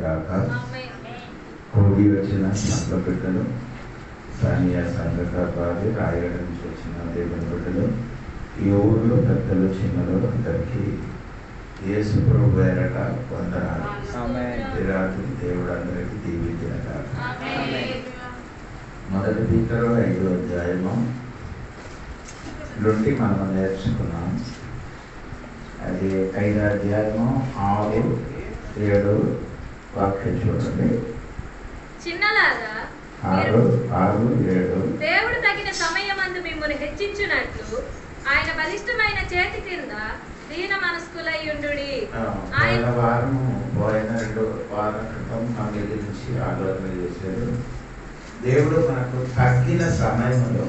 గాక. కోడి వచ్చిన సంఘ బిడ్డలు, స్థానియ సంఘ వారి రాయగడ నుంచి వచ్చిన దేవుని బిడ్డలు, ఈ ఊరిలో పెద్దలు చిన్నలు అందరికీ యేసు ప్రభు పేరట వందనాలు. రాత్రి దేవుడు అందరికీ దీవించిన గాక. మొదటి పీతరు 5వ అధ్యాయము నుండి మనం నేర్చుకున్నాం. అది 5వ అధ్యాయము 6, 7 వాక్యం చూడండి. చిన్నలారా 6, 7 దేవుడు తగిన సమయమందు మిమ్మల్ని హెచ్చించునట్లు ఆయన బలిష్టమైన చేతి కింద దీన మనస్కులై ఉండుడి. పోయిన 2 వారాల క్రితం మా దగ్గర నుంచి ఆలోచన చేశారు. దేవుడు మనకు తగ్గిన సమయంలో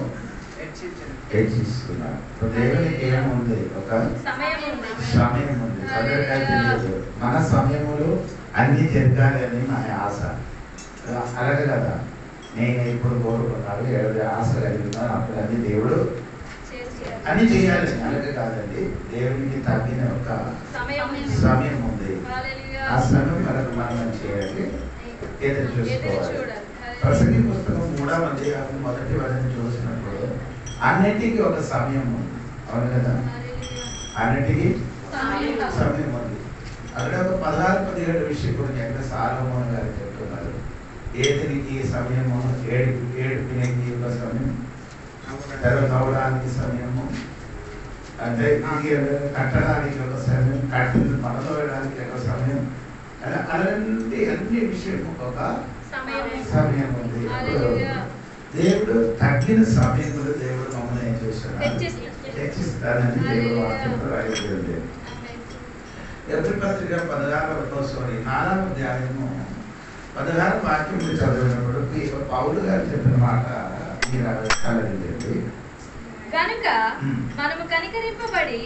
హెచ్చిస్తున్నారు. దేవునికి ఏముంది? ఒక సమయం ఉంది. మన సమయంలో అన్ని జరగాలని మన ఆశ. అలాగే కదా, నేను ఇప్పుడు కోరుకున్నాను, ఏడు ఆశ కలిగినాను, అప్పుడు అన్ని దేవుడు అన్ని చేయాలి. అలాగే కాదండి, దేవునికి తగ్గిన ఒక సమయం ఉంది. ఆ సమయం మనకు మనం చేయాలి, ఎదురు చూసుకోవాలి. ప్రసంగి పుస్తకం 3వ అధ్యాయం 1వ వచనం చూసినప్పుడు అన్నిటికీ ఒక సమయం ఉంది. అవును కదా, అన్నిటికీ సమయం ఉంది. అక్కడ ఒక 16, 17 విషయం గురించి ఎక్కడ సాలమోను గారు చెప్తున్నారు. ఏదినికి సమయము, ఏడుపునికి ఒక సమయం, నవ్వడానికి సమయము, అంటే కట్టడానికి ఒక సమయం, కట్టిన పడదోయడానికి ఒక సమయం, అలాంటి అన్ని విషయము ఒక సమయం ఉంది. దేవుడు తగ్గిన సమయంలో దేవుడు మమ్మల్ని ఏం చేశాడు? హెచ్చిస్తానని దేవుడు వాక్యంలో రాయబడింది. ఎబ్రీ పత్రిక 4వ అధ్యాయము 16 వాక్యం చదివినప్పుడు పౌలు గారు చెప్పిన మాట మీరు కలిగింది. కనుక మనము కనికరింపబడి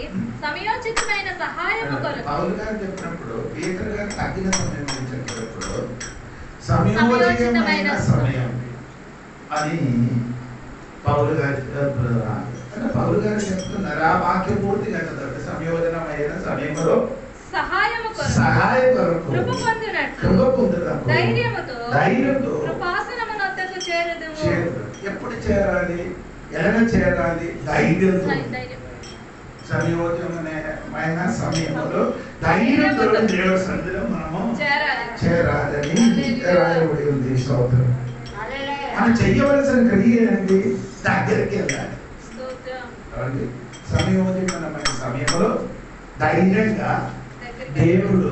సమయోచితమైన సహాయము కొరకు, పౌలు గారు చెప్పినప్పుడు పీతరు గారు తగ్గిన సమయం గురించి చెప్పినప్పుడు సమయోచితమైన సమయం అని పౌలు గారు చెప్తున్నారు. ఆ వాక్యం పూర్తిగా చదవండి. సమయోజనమైన సమయంలో సహాయం కొరకు కృప పొందునట్లు ధైర్యముతో కృపాసనము వద్దకు చేరుదుము. ఎప్పుడు చేరాలి? ఎలా చేరాలి? ధైర్యంతో. సమయోజనమైన సమయంలో ధైర్యంతో దేవుడి సన్నిధిలో మనము చేరాలని రాయబడి ఉంది. స్తోత్రం. మనం చెయ్యవలసిన క్రియ ఏంటి? దగ్గరికి వెళ్ళాలి. సమయోజనమైన సమయంలో ధైర్యంగా దేవుడు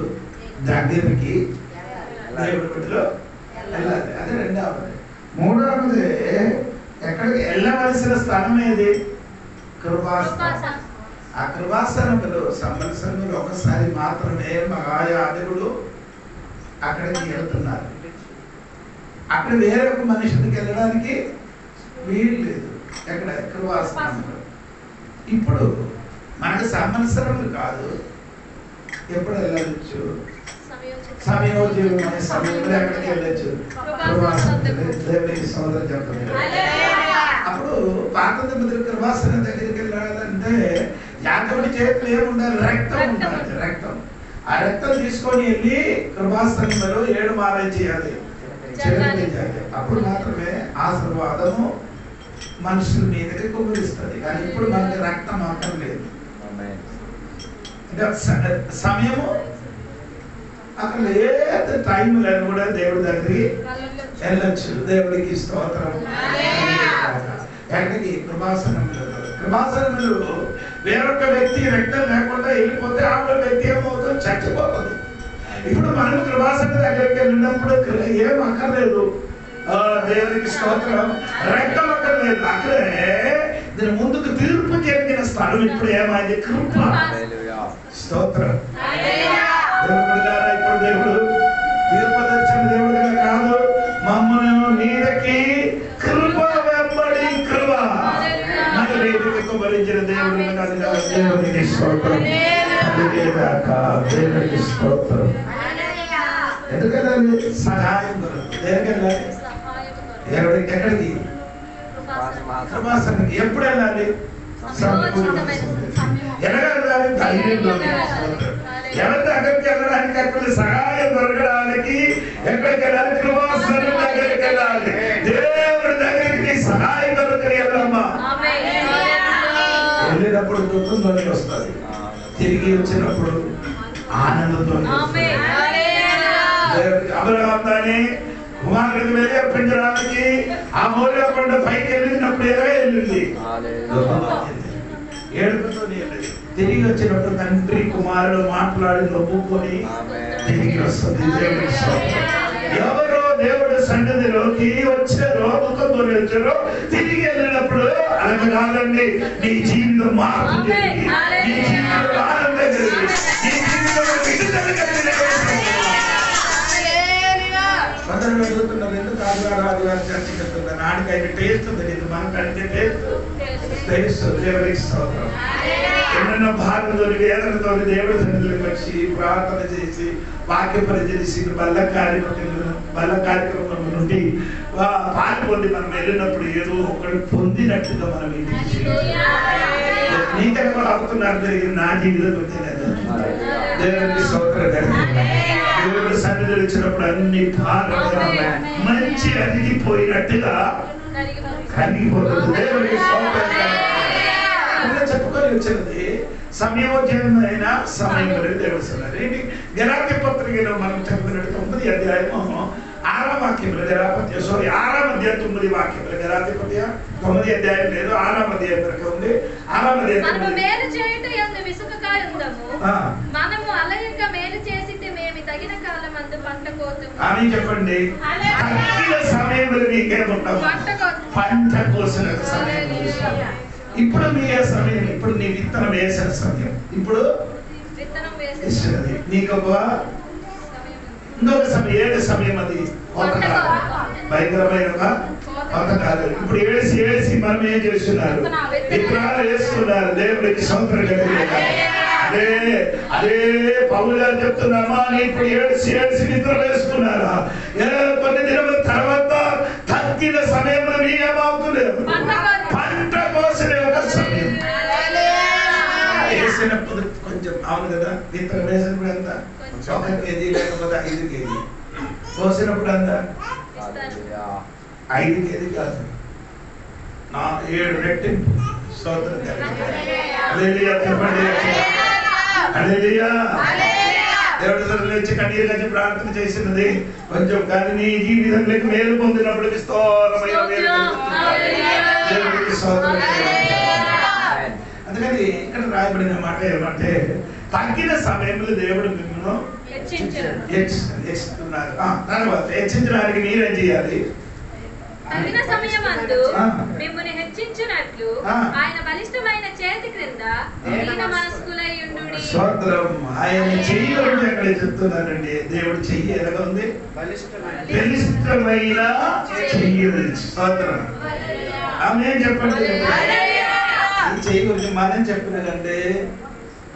దగ్గరికి దేవుడిలో వెళ్ళాలి. అది 2వది. 3వది, ఎక్కడికి వెళ్ళవలసిన స్థలం ఏది? కృపాసనం. ఆ కృపాసనములు సంవత్సరంలో ఒకసారి మాత్రమే మహాయాజకుడు అక్కడికి వెళ్తున్నారు. అక్కడ వేరొక మనుషుడికి వెళ్ళడానికి వీలు లేదు. ఎక్కడ? కృపాసనంలో. ఇప్పుడు మనకు సంవత్సరములు కాదు, ఎప్పుడు వెళ్ళవచ్చు? సమయోచితమైన సమయంలో ఎక్కడికి వెళ్ళచ్చు? దేవునికి స్తోత్రం చెప్పండి. అప్పుడు పాత నిబంధన కృపాసనం దగ్గరికి వెళ్ళాలంటే యాజకుడి చేతిలో ఏముండాలి? రక్తం ఉండాలి. రక్తం. ఆ రక్తం తీసుకొని వెళ్ళి కృపాసనంలో 7 మారాలు చేయాలి, చెల్లించాలి. అప్పుడు మాత్రమే ఆశీర్వాదము మనుషుల మీదకి కుమ్మరిస్తుంది. కానీ ఇప్పుడు మనకి రక్తం మాత్రం లేదు. సమయము అక్కడ ఏ టైంలో కూడా దేవుడి దగ్గరికి వెళ్ళొచ్చు. దేవుడికి స్తోత్రం. ఎక్కడికి? కృపాసనంలో. కృపాసనంలో వేరొక వ్యక్తి రక్తం లేకుండా వెళ్ళిపోతే ఆ వ్యక్తి ఏమవుతుంది? చచ్చిపోతుంది. ఇప్పుడు మనం కృపాసనం దగ్గరికి వెళ్ళినప్పుడు ఏం అక్కర్లేదు. దేవునికి స్తోత్రం. రక్తం అక్కర్లేదు. అక్కడే దీని ముందుకు తీర్పు జరిగిన స్థలం. ఇప్పుడు ఏమైంది? కృప. స్తోత్రం. ఇప్పుడు దేవుడు తీర్పు తెచ్చిన దేవుడిగా కాదు, మమ్మల్ని మీదకి కృప వెంబడి కృప భరించిన దేవుడికి స్తోత్రం. దేవుడికి స్తోత్రం. ఎందుకంటే సహాయం దేనికెళ్ళాలి? ఎక్కడికి? కృపాసనానికి. ఎప్పుడు వెళ్ళాలి? ఎలాగెళ్ళాలి? ధైర్యంతో. ఎవరి దగ్గరికి వెళ్ళడానికి అక్కడ సహాయం దొరకడానికి ఎక్కడికి వెళ్ళాలి? కృపాసనం దగ్గరికి వెళ్ళాలి. దేవుడి దగ్గరికి సహాయం దొరకని వెళ్ళమ్మా. వెళ్ళినప్పుడు దుఃఖంతోనే వస్తుంది, తిరిగి వచ్చినప్పుడు ఆనందంతో. అబ్రహాము దాన్ని కుమారుడికి వెళ్ళి అర్పించడానికి ఆ మోరియా కొండ పైకి వెళ్ళినప్పుడు ఎలాగే వెళ్ళింది, ఏడుపుతో తిరిగి వచ్చినప్పుడు తండ్రి కుమారుడు మాట్లాడి నవ్వుకొని తిరిగి వస్తుంది. దేవుడికి స్తోత్రం. ఎవరో దేవుడి సన్నిధిలోకి వచ్చారో దుఃఖంతో వచ్చారో తిరిగి వెళ్ళినప్పుడు అలాగే కాదండి, నీ జీవితం మార్పు జరిగి, నీ జీవితంలో ఆనందం కలిగి, నీ జీవితంలో విడుదల కలిగి. అందరూ వెళ్తున్నారు, ఎందుకు ఆదివారం చర్చకి వెళ్తున్నారు? నాడికైతే టేస్ట్ తెలియదు, మనకంటే టేస్ట్. దేవుడికి స్తోత్రం. ఎన్నెన్నో బాధలతో వేదనతో దేవుడి సన్నిధిలోకి వచ్చి ప్రార్థన చేసి వాక్య పరిచరిసి బల్ల కార్యక్రమం నుండి పాల్గొండి మనం వెళ్ళినప్పుడు ఏదో ఒకటి పొందినట్టుగా మనం ఇంటికి నీకన్నా కూడా అవుతున్నారు. జరిగింది నా జీవితం వచ్చినది. దేవుడికి స్తోత్రం. దేవుడి సన్నిధిలో వచ్చినప్పుడు అన్ని బాధలు మంచి అరిగిపోయినట్టుగా కరిగిపోతుంది. దేవుడికి స్తోత్రం. చెప్పుకొని వచ్చినది సమయోజనమైన సమయం దేవుడు సన్నారు. ఏంటి? గలాతీ పత్రికలో మనం చదివినట్టు 9వ అధ్యాయము 6వ వాక్యంలో, 6వ అధ్యాయం 9వ వాక్యంలో, గలాతీ పత్రిక 9వ అధ్యాయం లేదు, 6వ అధ్యాయం వరకు ఉంది. 6వ అధ్యాయం మనము మేలు చేయుట యందు విసుకగా ఉందము, మనము అలయక మేలు చేసితే మేము తగిన కాలమందు పంట కోతుము. అని చెప్పండి. తగిన సమయంలో మీకేముంటాము? పంట కోసిన సమయం. ఇప్పుడు మీ సమయం, ఇప్పుడు నీ విత్తనం వేసిన సమయం, ఇప్పుడు వేసినది. నీకు ఒక ఇంకొక సమయం, ఏడు సమయం, అది కోతకాలం, భయంకరమైన కోతకాలం. ఇప్పుడు ఏసి మనం ఏం చేస్తున్నారు? విత్తనాలు వేస్తున్నారు. దేవుడికి స్తోత్రం కలిగిన అదే పౌలు గారు చెప్తున్నామా, ఇప్పుడు ఏసి విత్తనాలు వేస్తున్నారా? కొన్ని దినముల తర్వాత తగ్గిన సమయంలో మీ ఏమవుతున్నారు? పంట కోసిన ఒక సమయం. వేసినప్పుడు కొంచెం అవును కదా, విత్తనం వేసినప్పుడు ఎంత? 1 కేజీ లేకపోతే 5 కేజీ. కోసినప్పుడు ఎంత? 5 కేజీ కాదు, 7 రెట్టింపు. స్తోత్రం హల్లెలూయా. చెప్పండి హల్లెలూయా. దేవుడి సన్నిధిలో వచ్చి కన్నీరు కలిసి ప్రార్థన చేసినది కొంచెం, కానీ నీ జీవితంలోకి మేలు పొందినప్పుడు విస్తారమైన మేలు. దేవుడికి స్తోత్రం. అందుకని ఇక్కడ రాయబడిన మాట ఏమంటే, తగ్గిన సమయంలో దేవుడు మిమ్మల్ని హెచ్చిస్తున్నారు. తర్వాత హెచ్చించడానికి మీరేం చేయాలి? తగిన సమయమందు మిమ్మును హెచ్చించునట్లు ఆయన బలిష్టమైన చేతి క్రింద దీన మనస్కులై ఉండుడి. స్తోత్రం. ఆయన చెయ్యి ఎక్కడ చెప్తున్నారండి? దేవుడు చెయ్యి ఎలాగా ఉంది? బలిష్టమైన చెయ్యి. స్తోత్రం. ఆమె చెప్పండి. ఈ చెయ్యి గురించి మనం చెప్పినదంటే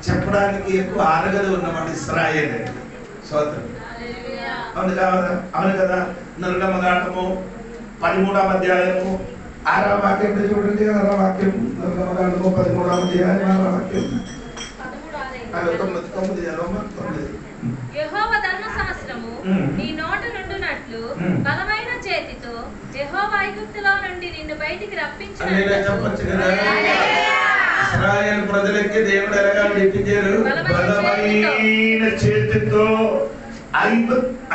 చెప్పడానికి ఎక్కువ ఆరగలు ఉన్నవాడు ఇశ్రాయేలు. స్తోత్రం. అవును కాదా? అవును కదా. నిర్గమకాండము 13వ అధ్యాయము 6వ వాక్యం చూడండి. 6వ వాక్యం, నిర్గమకాండము 13వ అధ్యాయం 6వ వాక్యం. యెహోవా ధర్మశాస్త్రము నీ నోట నుండునట్లు బలమైన చేతితో యెహోవా ఐగుప్తులో నుండి నిన్ను బయటికి రప్పించినట్లు. ఇశ్రాయేలు ప్రజలకి దేవుడు ఎలాగా విడిపించారు? బలమైన చేతితో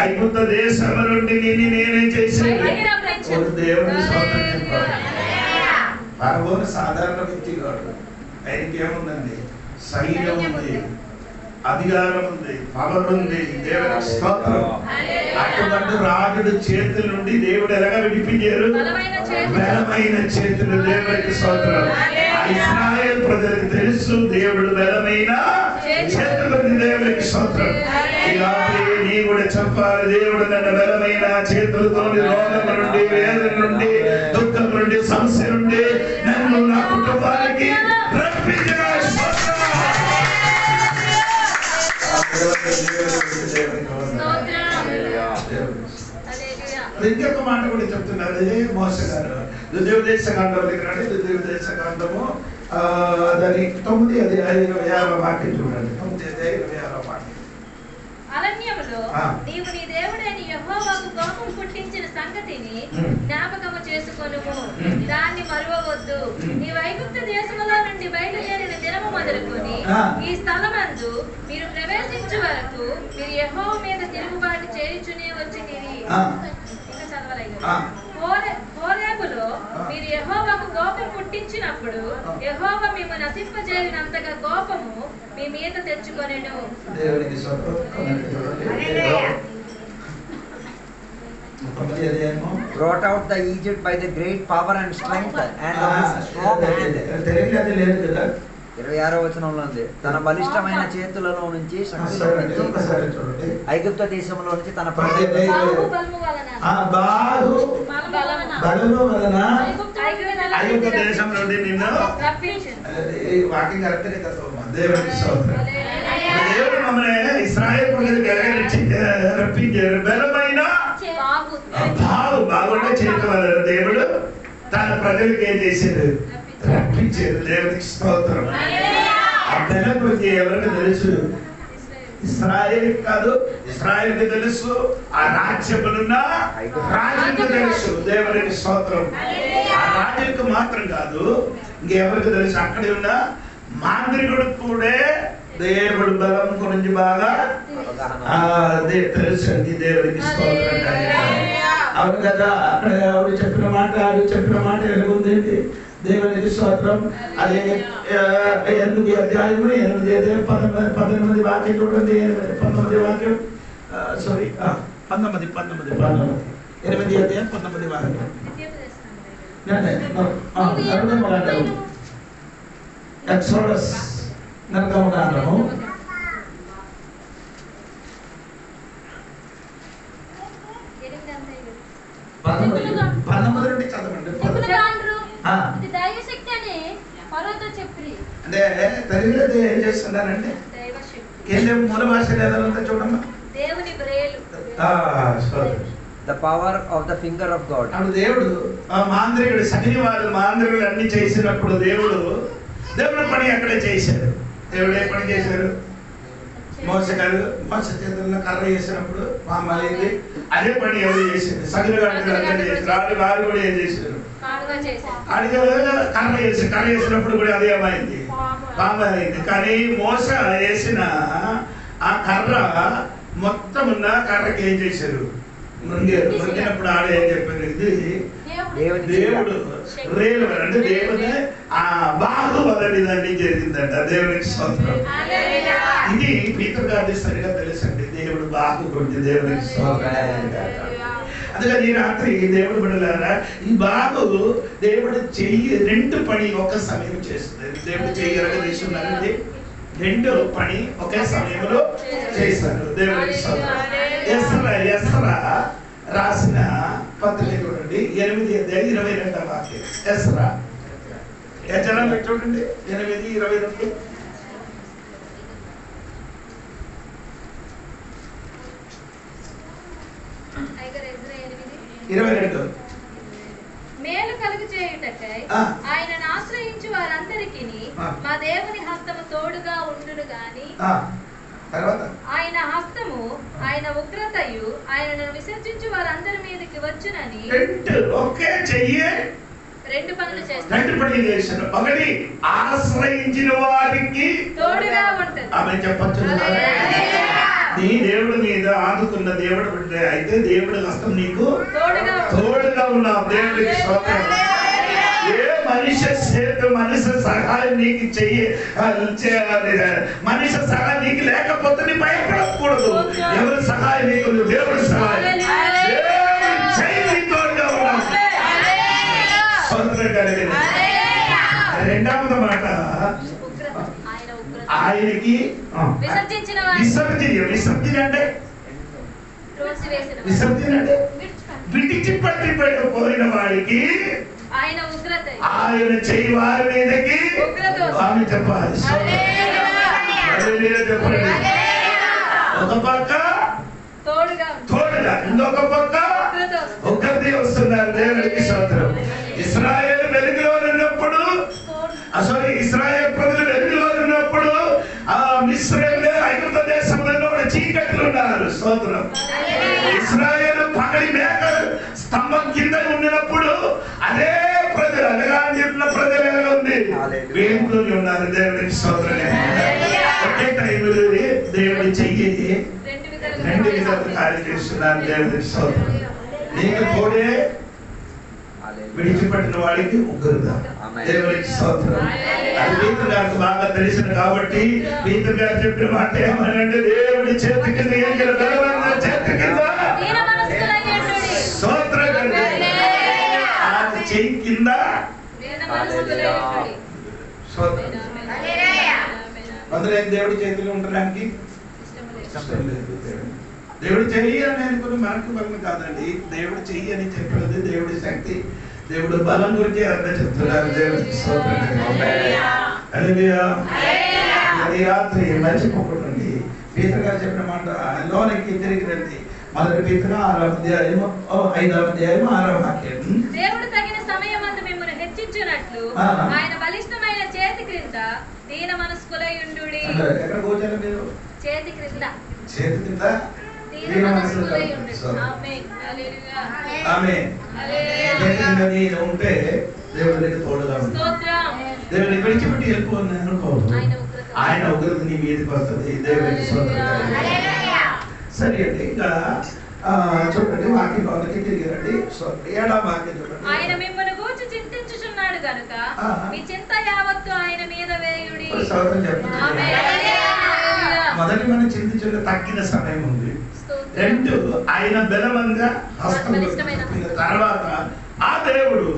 ఐగుప్తు దేశం నుండి నిన్ను నేనే చేశాను. దేవుడిని స్తోత్రం చెప్పాలి. ఫరోను సాధారణ వ్యక్తి కాదు. ఆయనకి ఏముందండి? సైన్యం ఉంది, అధికారం ఉంది, పవర్ ఉంది. దేవుడికి స్తోత్రం. అటువంటి రాజుడు చేతుల నుండి దేవుడు ఎలాగా విడిపించారు? బలమైన చేతులు. దేవుడికి స్తోత్రం. ఇశ్రాయేలు ప్రజలకు తెలుసు దేవుడు బలమైన చేతులు. దేవుడికి స్తోత్రం. నీ కూడా చెప్పాలి, దేవుడు నన్ను బలమైన చేతులతో రోగం నుండి, వేదన నుండి, దుఃఖం నుండి, సమస్య నుండి నన్ను నా కుటుంబానికి రప్పించిన. ఇంకొక మాట కూడా చెప్తున్నారు. అదే మోసే గారు దుర్దేశ కాండం దగ్గర, దుర్దేశ కాండము దాని 9వ అధ్యాయం 20వ వాక్యం చూడండి. 9వ అధ్యాయం 20వ వాక్యం. అరణ్యములో నీవు నీ దేవుడైన యెహోవాకు కోపం పుట్టించిన సంగతిని జ్ఞాపకము చేసుకొనుము, దాన్ని మరువవద్దు. నీ ఐగుప్తు దేశములో నుండి బయలుదేరిన దినము మొదలుకొని ఈ స్థలమందు మీరు ప్రవేశించు వరకు మీరు యెహోవా మీద తిరుగుబాటు చేయుచునే వచ్చితిరి. ఇంకా చదవలేదు. హోరేబులో మీరు యెహోవాకు కోపం పుట్టించినప్పుడు యెహోవా మిమ్ము నశింపజేయనంతగా కోపము మీ మీద తెచ్చుకొనెను. దేవునికి brought out the Egypt by the great power and strength and of his strong hand. 26వ వచనంలో ఉంది, తన బలిష్టమైన చేతులలో నుంచి ఐగుప్తు దేశంలో నుంచి తన దేవుడు మమ్మల్ని ఇశ్రాయేలు ప్రజలకు రప్పించారు. బలమైన బాగుండే చేతి వల్ల దేవుడు తన ప్రజలకు ఏం చేశారు? రప్పించారు. దేవునికి స్తోత్రం. ఆ బలం గురించి ఎవరికి తెలుసు? ఇశ్రాయేలు కాదు, ఇశ్రాయేలుకి తెలుసు, ఆ రాజ్యములున్న రాజుకు తెలుసు. దేవునికి స్తోత్రం. ఆ రాజుకు మాత్రం కాదు, ఇంకెవరికి తెలుసు? అక్కడే ఉన్న మాంత్రికుడు కూడా దేవుడు బలం గురించి బాగా తెలుసు అండి. దేవుడికి స్తోత్రం. అవును కదా, అక్కడ ఆవిడ చెప్పిన మాట ఎలాగుందండి? దేవునికి స్తోత్రం. అదే 8 అధ్యాయము 18 వాక్యం చూడండి. 19 వాక్యం, సారీ 19 అధ్యాయం 19 వాక్యం. ఎక్సోడస్ నిర్గమకాండము 19 నుండి చదవండి. అంటే తెలుగులో ఏం చేస్తున్నారంటే కేంద్రం మూల భాష లేదంతా చూడమ్మా. The power of the finger of God. అప్పుడు దేవుడు మాంత్రికుడు మాంత్రికులు అన్ని చేసినప్పుడు దేవుడు పని అక్కడే చేశాడు. దేవుడు ఏ పని చేశారు? మోస చేతుల్లో కర్ర చేసినప్పుడు మామయ్యింది. అదే పని ఎవరు చేసింది? రాళ్ళు కూడా ఏం చేశారు? కర్ర చేసినప్పుడు కూడా అదే ఏమైంది? పాము అయింది. కానీ మోస వేసిన ఆ కర్ర మొత్తం ఉన్న కర్రకి ఏం చేశారు? మృంగినప్పుడు ఆడ ఏం చెప్పారు? ఇది దేవుడు రేలు అంటే దేవుని ఆ బాగు వదలిదండి జరిగిందంట. దేవునికి స్తోత్రం. ఇది పీతర్ గారి సరిగా తెలుసండి. దేవుడు బాగు కొట్టి దేవునికి స్తోత్రం. అందుకని ఈ రాత్రి దేవుడు బిడ్డలారా, ఈ బాగు దేవుడు చెయ్యి 2 పని ఒక సమయం చేస్తుంది. దేవుడు చెయ్యరగా తీసుకున్నారండి. 2 పని ఒకే సమయంలో చేశారు. దేవునికి స్తోత్రం. ఎస్రా రాసిన పత్రిక చూడండి, 8 అధ్యాయం 22వ వాక్యం. ఎస్రా చూడండి 8:22. మేలు కలుగు చేయుటకై ఆయనను ఆశ్రయించు వారందరికీ మా దేవుని హస్తము తోడుగా ఉండును గాని ఆయన హస్తము ఆయన ఉగ్రతయు ఆయనను విసర్జించు వారందరి మీదకి వచ్చునని. ఒకే చెయ్యి 2 పనులు చేస్తాడు. 2 పనులు చేశాడు. ఒకటి ఆశ్రయించిన వారికి తోడుగా ఉంటుంది. ఆమె చెప్పొచ్చు. నీ దేవుడి మీద ఆదుకున్న దేవుడు బిడ్డ అయితే దేవుడి హస్తం నీకు తోడుగా ఉన్నావు. దేవుడికి స్తోత్రం. ఏ మనిషి సహాయం నీకు మనిషి సహాయం నీకు లేకపోతే నీ భయపడకూడదు. ఎవరి సహాయం నీకు? దేవుడి సహాయం. తోడుగా ఉన్నావు. రెండవది మాట, ఆయనకి విసర్జన అంటే విడిచిపెట్టిపోయిన వాడికి ఆయన చెయ్యి వారి మీదకి ఆమె చెప్పాలి. చెప్పండి. ఒక పక్క తోడుగా, ఇంకొక పక్క ఒక్కరిది వస్తున్నారు. దేవుడికి స్తోత్రం. ఇశ్రాయేలు వెలుగులో ఉన్నప్పుడు, ఇశ్రాయేలు ప్రజలు వెలుగులో ఉన్నప్పుడు ఆ మిస్రయీములు ఐగుప్తు దేశంలో చీకట్లు ఉన్నారు. స్తోత్రం. ఇశ్రాయేలు పగడి మేఘ స్తంభం కింద ఉండినప్పుడు అదే ప్రజలు అనగానే ప్రజలు ఎలా ఉంది వేంపులోనే ఉన్నారు. దేవుడికి స్తోత్రం. ఒకే టైంలో దేవుడి చెయ్యి రెండు విధాలు కార్యం చేస్తున్నారు. దేవుడికి స్తోత్రం. నీకు తోడే విడిచిపెట్టిన వాడికి ఉగ్రత. దేవుడికి స్తోత్రం. అది పీతర్ గారికి బాగా తెలిసిన కాబట్టి పీతర్ గారు చెప్పిన మాట ఏమనంటే దేవుడి చేతి కింద ఎంగిల బలవంతుల చేతి కింద స్తోత్రం ఆయన చెయ్యి కింద అందరూ దేవుడి చేతిలో ఉండడానికి ఇష్టం లేదు. దేవుడు చెయ్యి అని అనుకుని మనకు బలం కాదండి. దేవుడు చెయ్యి అని చెప్పినది దేవుడి శక్తి, దేవుడు బలం గురించి అర్థం చెప్తున్నారు. దేవుడికి స్తోత్రం. హల్లెలూయా. ఈ రాత్రి మర్చిపోకండి. పీతర్ గారు చెప్పిన మాట లోనికి తిరిగి రండి. మొదటి పీతరు 6వ అధ్యాయం 5వ అధ్యాయం 6వ వాక్యం. దేవుడు తగిన సమయమందు మిమ్మల్ని హెచ్చించునట్లు ఆయన బలిష్టమైన చేతి క్రింద దీన మనస్కులై ఉండుడి. ఎక్కడ కూర్చోండి మీరు? చేతి క్రింద. చేతి కింద దీన మనస్కులై ఉండుడి. ఆమేన్. హల్లెలూయా. ఆమేన్. హల్లెలూయా. నేను ఉంటే దేవుడికి తోడుగా ఉంటాడు. స్తోత్రం. దేవుని విడిచిపెట్టి వెళ్ళిపోను అనుకో, ఆయన ఉగ్రత నీ మీదకి వస్తుంది. దేవుడికి స్తోత్రం. హల్లెలూయా. సరే అండి. ఇంకా చూడండి వాక్యంలోకి తిరిగి రండి. 7వ వాక్యం చూడండి. ఆయన మిమ్మల్ని గూర్చి చింతించుచున్నాడు గనుక మీ చింత యావత్తు ఆయన మీద వేయుడి. మొదటి మనం చింతించే తగ్గిన సమయం ఉంది. 2 ఆయన బలవంగా హస్తం తర్వాత ఆ దేవుడు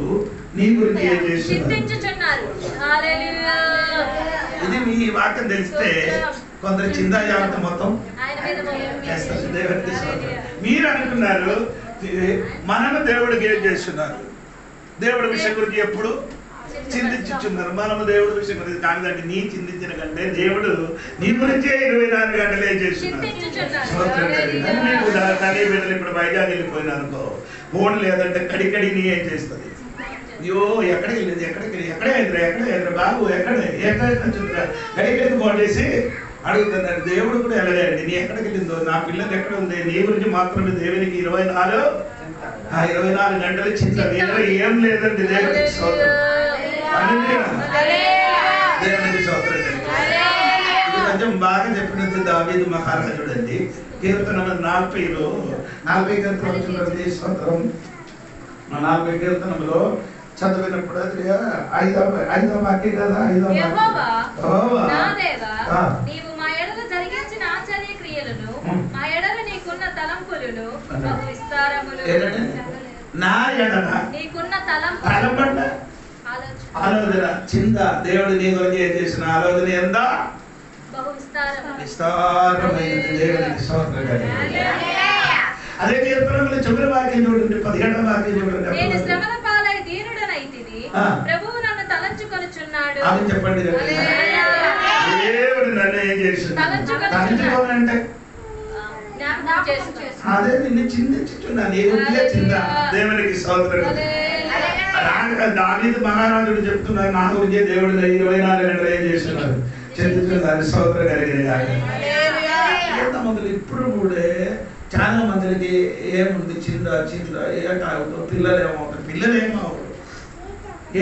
నీ గురించి ఏం చేస్తున్నారు. ఇది మీ వాక్యం తెలిస్తే కొందరు చింత యావత్తు మొత్తం మీరు అనుకున్నారు మనము దేవుడికి ఏం చేస్తున్నారు, దేవుడి విషయం గురించి ఎప్పుడు చింతించున్నారు. మనము దేవుడి విషయం గురించి కాదండి. నీ చింతించిన కంటే దేవుడు నీ గురించే 24 గంటలు ఏం చేస్తున్నారు. తల్లి బిడ్డలు ఇప్పుడు వైజాగ్ వెళ్ళిపోయినా అనుకో, ఫోన్ లేదంటే కడికడి నీ ఏం చేస్తుంది. అయ్యో ఎక్కడికి వెళ్ళేది, ఎక్కడే బాబు ఎక్కడ కడికడికి ఫోన్ చేసి అడుగుతున్నాడు. దేవుడు కూడా వెళ్ళలేండి నీ ఎక్కడికి వెళ్ళిందో, నా పిల్లలు ఎక్కడ ఉంది, నీ గురించి మాత్రమే దేవునికి 24 గంటలు చింత. ఏం లేదండి. దేవుడికి స్తోత్రం. దేవునికి స్తోత్రం. ఇది కొంచెం బాగా చెప్పినది దావీదు మహారాజుడు అండి. కీర్తన 40లో 40 కీర్తనలు చూడండి. స్తోత్రం. 40 కీర్తనలో చదివినప్పుడు అది 5వ వాక్యం కదా. 5వ నీవు మా ఎడల జరిగించిన ఆశ్చర్య క్రియలను, మా ఎడల నీకున్న తలంపులను బహు విస్తారములు. నా ఎడల నీకున్న తలంపులు ఆలోచన చింత. దేవుడు నీ గురించి ఏం చేసిన ఆలోచన ఎంత బహు విస్తారమైనది. దేవునికి స్తోత్రం. అదే కీర్తనలో చివరి వాక్యం చూడండి. 17వ వాక్యం చూడండి. నేను శ్రమల పాలై దీనుడనైతిని, ప్రభువు నన్ను తలంచుకొనుచున్నాడు. అది చెప్పండి. దేవుడు నన్ను ఏం చేస్తున్నాడు. తలంచుకోవాలంటే అదే నిన్ను చింతించుచున్నాను. నీ గురించే చింత. దేవునికి స్తోత్రం. దావీదు మహారాజుడు చెప్తున్నారు, నా గురించే దేవుడు 24 గంటలు ఏం చేస్తున్నారు, చింతిస్తున్నారు. స్తోత్రం కలిగిన ఎంతమంది ఇప్పుడు కూడా చాలా మందికి ఏముంది చింత ఏమవుతుంది. పిల్లలు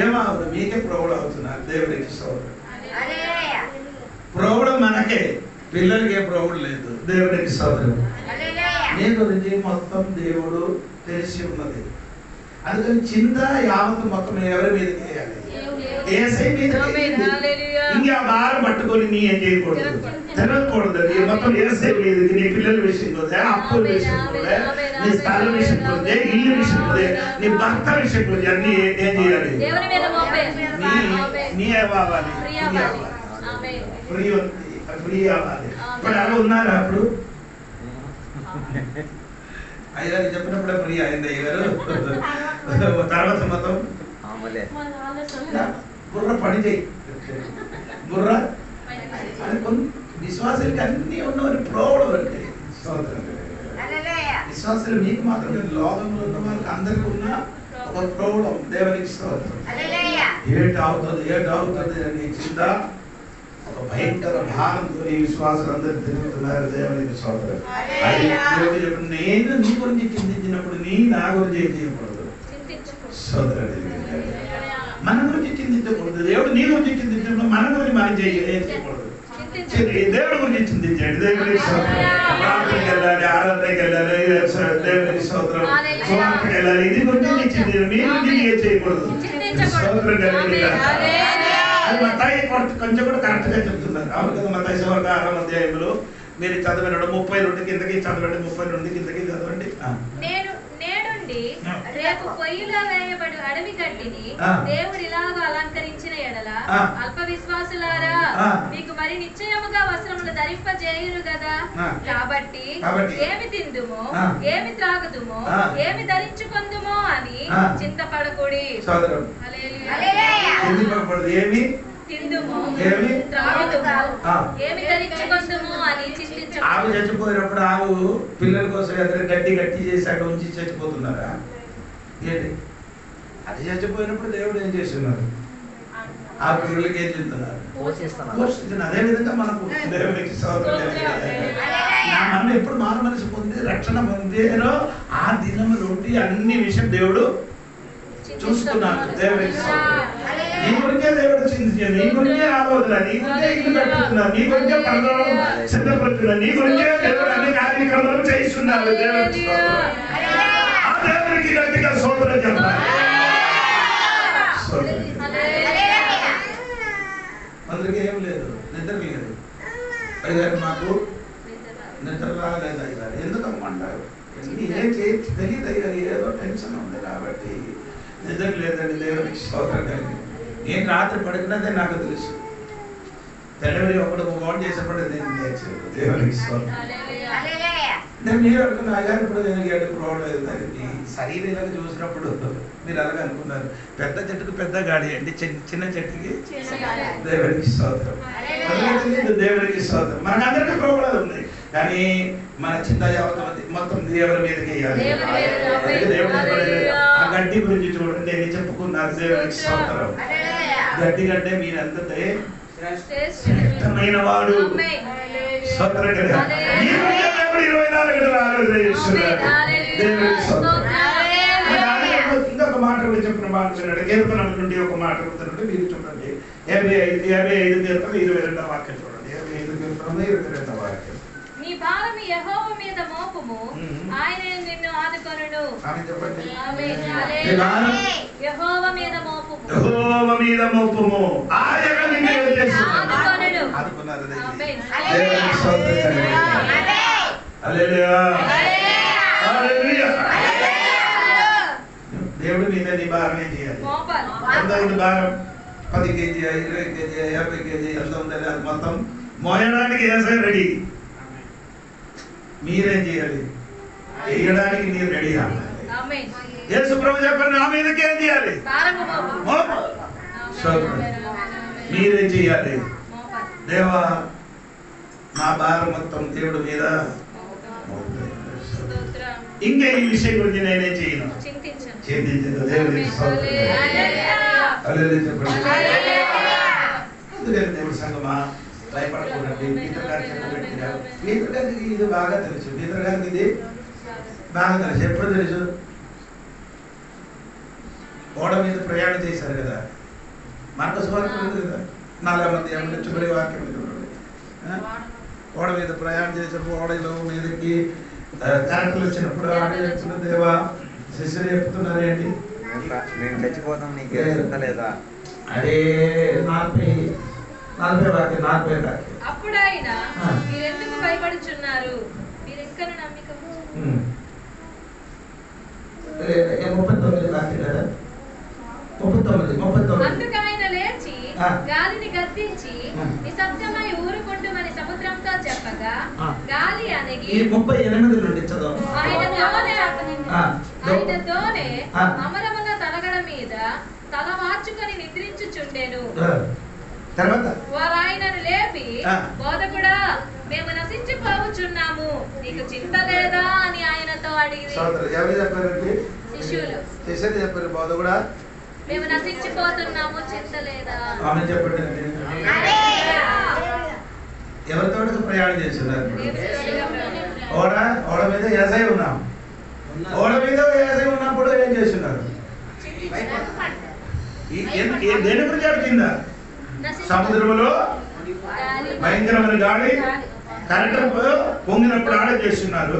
ఏమవుతుంది మీకే ప్రౌఢ అవుతున్నారు. దేవుడికి స్తోత్రం. ప్రౌఢ మనకే, పిల్లలకి ఏ ప్రౌఢ లేదు. దేవుడికి స్తోత్రం. నీ గురించి మొత్తం దేవుడు తెలిసి ఉన్నది. అందుకని చింత యావత్తు మొత్తం ఎవరి మీద వేయాలి, ఏసై మీద. ఇంకా భారం పట్టుకొని నీ ఏం చేయకూడదు, తిరగకూడదు. మొత్తం ఏసై మీద. నీ పిల్లల విషయం కొద్దే, అప్పుల విషయం కొద్దే, నీ స్థలం విషయం కొద్దే, ఇల్లు విషయం కొద్దే, నీ భర్త విషయం కొద్ది అన్ని ఏం చేయాలి, నీ అవ్వాలి, ఫ్రీ అవ్వాలి. ఇప్పుడు అలా ఉన్నారా? అప్పుడు అయ్యారు చెప్పినప్పుడే ఫ్రీ అయింది అయ్యారు. తర్వాత మొత్తం బుర్ర పని చేయి. బుర్ర విశ్వాసాలకి అన్ని ఉన్నవారి ప్రౌఢం అంటే విశ్వాసాలు మీకు మాత్రమే, లోకంలో ఉన్న వాళ్ళకి అందరికీ ఉన్న ఒక ప్రౌఢం. దేవునికి స్తోత్రం. ఏటవుతుంది అని చింత, ఒక ఒక భయంకర భారంతో ఈ విశ్వాసులు అందరూ తిరుగుతున్నారు. దేవునికి స్తోత్రం. అది దేవుడు చెప్పిన నేను నీ గురించి చింతించినప్పుడు నీ నా గురించి ఏం చేయకూడదు. స్తోత్రం. మన గురించి చింతించకూడదు. దేవుడు నీ గురించి చింతించినప్పుడు మన గురించి మనం చేయకూడదు. దేవుడి గురించి చింతించండి. దేవుడికి ప్రార్థనకి వెళ్ళాలి, ఆరాధనకి వెళ్ళాలి, దేవుడికి స్తోత్రం, సువార్తకి వెళ్ళాలి. ఇది గురించి నీ చింతించండి. మీ గురించి ఏం చేయకూడదు. స్తోత్రం కలిగి అది మత్తాయి కొంచెం కూడా కరెక్ట్ గా చెప్తున్నారు. అవును కదా. మత్తాయి సువార్త 6వ అధ్యాయంలో మీరు చదవండి. 32 కిందకి చదవండి, 32 కిందకి చదవండి. రేపు పొయ్యిలో వేయబడు అడవి గడ్డిని దేవుడు ఇలాగా అలంకరించిన ఎడల అల్ప విశ్వాసులారా మీకు మరి నిశ్చయముగా వస్త్రములు ధరింపజేయురు కదా. కాబట్టి ఏమి తిందుమో ఏమి త్రాగుదుమో ఏమి ధరించుకొందుమో అని చింతపడకూడి. ఏమి తిందుమో ఏమి త్రాగుదుమో ఏమి ధరించుకొందుమో అని చింతించ. ఆవు చచ్చిపోయినప్పుడు ఆవు పిల్లల కోసం ఎదురు గడ్డి గట్టి చేసి అక్కడ ఉంచి చచ్చిపోతున్నారా ఏంటి? అది చచ్చిపోయినప్పుడు దేవుడు ఏం చేస్తున్నారు? ఆ పిల్లలకి ఏం చెప్తున్నారు? పోషిస్తున్నారు. అదే విధంగా మనకు దేవుడికి మనం ఎప్పుడు మారు మనసు పొంది రక్షణ పొందేనో ఆ దినం నుండి అన్ని విషయం దేవుడు చూసుకున్నాడు. దేవుడికి నీ గురించే దేవుడు చింతించాడు. నీ గురించే ఆలోచన, నీ గురించే ఇల్లు కట్టుతున్నారు, నీ గురించే పనులు సిద్ధపడుతున్నారు, నీ గురించే దేవుడు అన్ని కార్యక్రమాలు చేయిస్తున్నారు. దేవుడికి ఆ దేవుడికి గట్టిగా స్తోత్రం చెప్పాలి. అందరికీ ఏం లేదు, నిద్ర లేదు. అయ్యారు మాకు నిద్ర రాలేదు. అయ్యారు ఎందుకమ్మంటారు? ఏం చేయొచ్చు తెలియదు. అయ్యారు ఏదో టెన్షన్ ఉంది కాబట్టి నిద్ర లేదండి. దేవుడికి స్తోత్రం కలిగి నేను రాత్రి పడుకున్నదే నాకు తెలుసు. తెల్లవరి ఒకడు ఫోన్ చేసేప్పుడు నేను లేచాను. దేవుడికి స్తోత్రం. నేను మీరు అనుకున్న అయ్యారు ఇప్పుడు నేను 7 ప్రోడక్ట్ దానికి శరీరాలకు చూసినప్పుడు మీరు అలాగే అనుకున్నారు. పెద్ద చెట్టుకు పెద్ద గాడి అండి, చిన్న చెట్టుకి దేవుడికి స్తోత్రం. దేవుడికి స్తోత్రం. మనకందరికీ ప్రోగ్రాలు ఉన్నాయి కానీ మన చిన్న యావత్ మొత్తం దేవుడి మీదకి వేయాలి. ఆ గడ్డి గురించి చూడండి నేను చెప్పుకున్నారు. దేవుడికి స్తోత్రం. గడ్డి గడ్డే మీరందరే శ్రేష్టమైన వాడు. స్తోత్రం కదా. 24 గంటలు ఆలోచన చేస్తున్నారు. దేవుడికి స్తోత్రం. ఇంకొక మాట కూడా చెప్పిన మాట వినండి. కీర్తనల నుండి ఒక మాట చెప్తానంటే మీరు చూడండి. 55 కీర్తన 22వ వాక్యం చూడండి. 55 కీర్తన 22వ వాక్యం. నీ భారము యెహోవా మీద మోపుము, ఆయన నిన్ను ఆదుకొనును. ఆమేన్ చెప్పండి. ఆమేన్. హల్లెలూయా. యెహోవా మీద మోపుము, యెహోవా మీద మోపుము, ఆయన నిన్ను ఆదుకొనును. ఆదుకున్నారు. ఆమేన్. దేవునికి స్తోత్రం. హల్లెలూయా. హల్లెలూయా. దేవుడి మీద నీ భారం ఏం చేయాలి? ఎంత ఉంది భారం? 10 కేజీ 20 కేజీ 50 కేజీ ఎంత ఉందని అది మొత్తం మోయడానికి ఏసై రెడీ. మీరేం చేయాలి? వేయడానికి మీరు రెడీ అవ్వాలి. యేసు ప్రభు చెప్పండి నా మీదకి ఏం చేయాలి? మీరేం చేయాలి? దేవా నా భారం మొత్తం దేవుడి మీద. ఇంకా ఈ విషయం గురించి నేనేం చేయను, చింతించను. దేవుడికి అందుకని దేవుడి సంగమా భయపడకూడదు. పీతర్ గారికి పెట్టినారు. పీతర్ గారికి ఇది బాగా తెలుసు. పీతర్ గారికి ఇది బాగా తెలుసు. ఎప్పుడు తెలుసు? ఓడ మీద ప్రయాణం చేశారు కదా. మార్కు సువార్త ఉంది కదా, 4వ అధ్యాయంలో చివరి వాక్యం ఓడ మీద ప్రయాణం చేసినప్పుడు ఓడలో మీదకి కరెంట్లు వచ్చినప్పుడు ఆడ దేవా శిష్యులు చెప్తున్నారు ఏంటి? నేను చచ్చిపోతాం నీకు లేదా? అదే 40 వాక్యం. అప్పుడు ఆయన మీరెందుకు భయపడుచున్నారు? మీరెక్కను నమ్మికము. 39 వాక్యం కదా. 39. అందుకు ఆయన లేచి గాలిని గద్దించి నిశ్శబ్దమై ఊరుకుంటుమని సముద్రంతో చెప్పగా గాలి అణిగి 38 నుండి చదువు. ఆయన దోణి అమరమున తలగడ మీద తల మార్చుకొని నిద్రించుచుండెను. వారు ఆయనను లేపి బోధకుడా మేము నశించిపోవచ్చున్నాము, నీకు చింత లేదా అని ఆయనతో అడిగి. శిష్యులు చెప్పారు బోధకుడా మేము నశించిపోతున్నాము, చింత లేదా? చెప్పండి. ఎవరితో ప్రయాణం చేస్తున్నారు? ఓడ మీద ఏసై ఉన్నాం. ఓడ మీద ఏసై ఉన్నప్పుడు ఏం చేస్తున్నారు? దేని గురించి అడిగిందా? సముద్రంలో భయంకరమైన గాలి, కరెంట్ పొంగినప్పుడు ఆడ చేస్తున్నారు.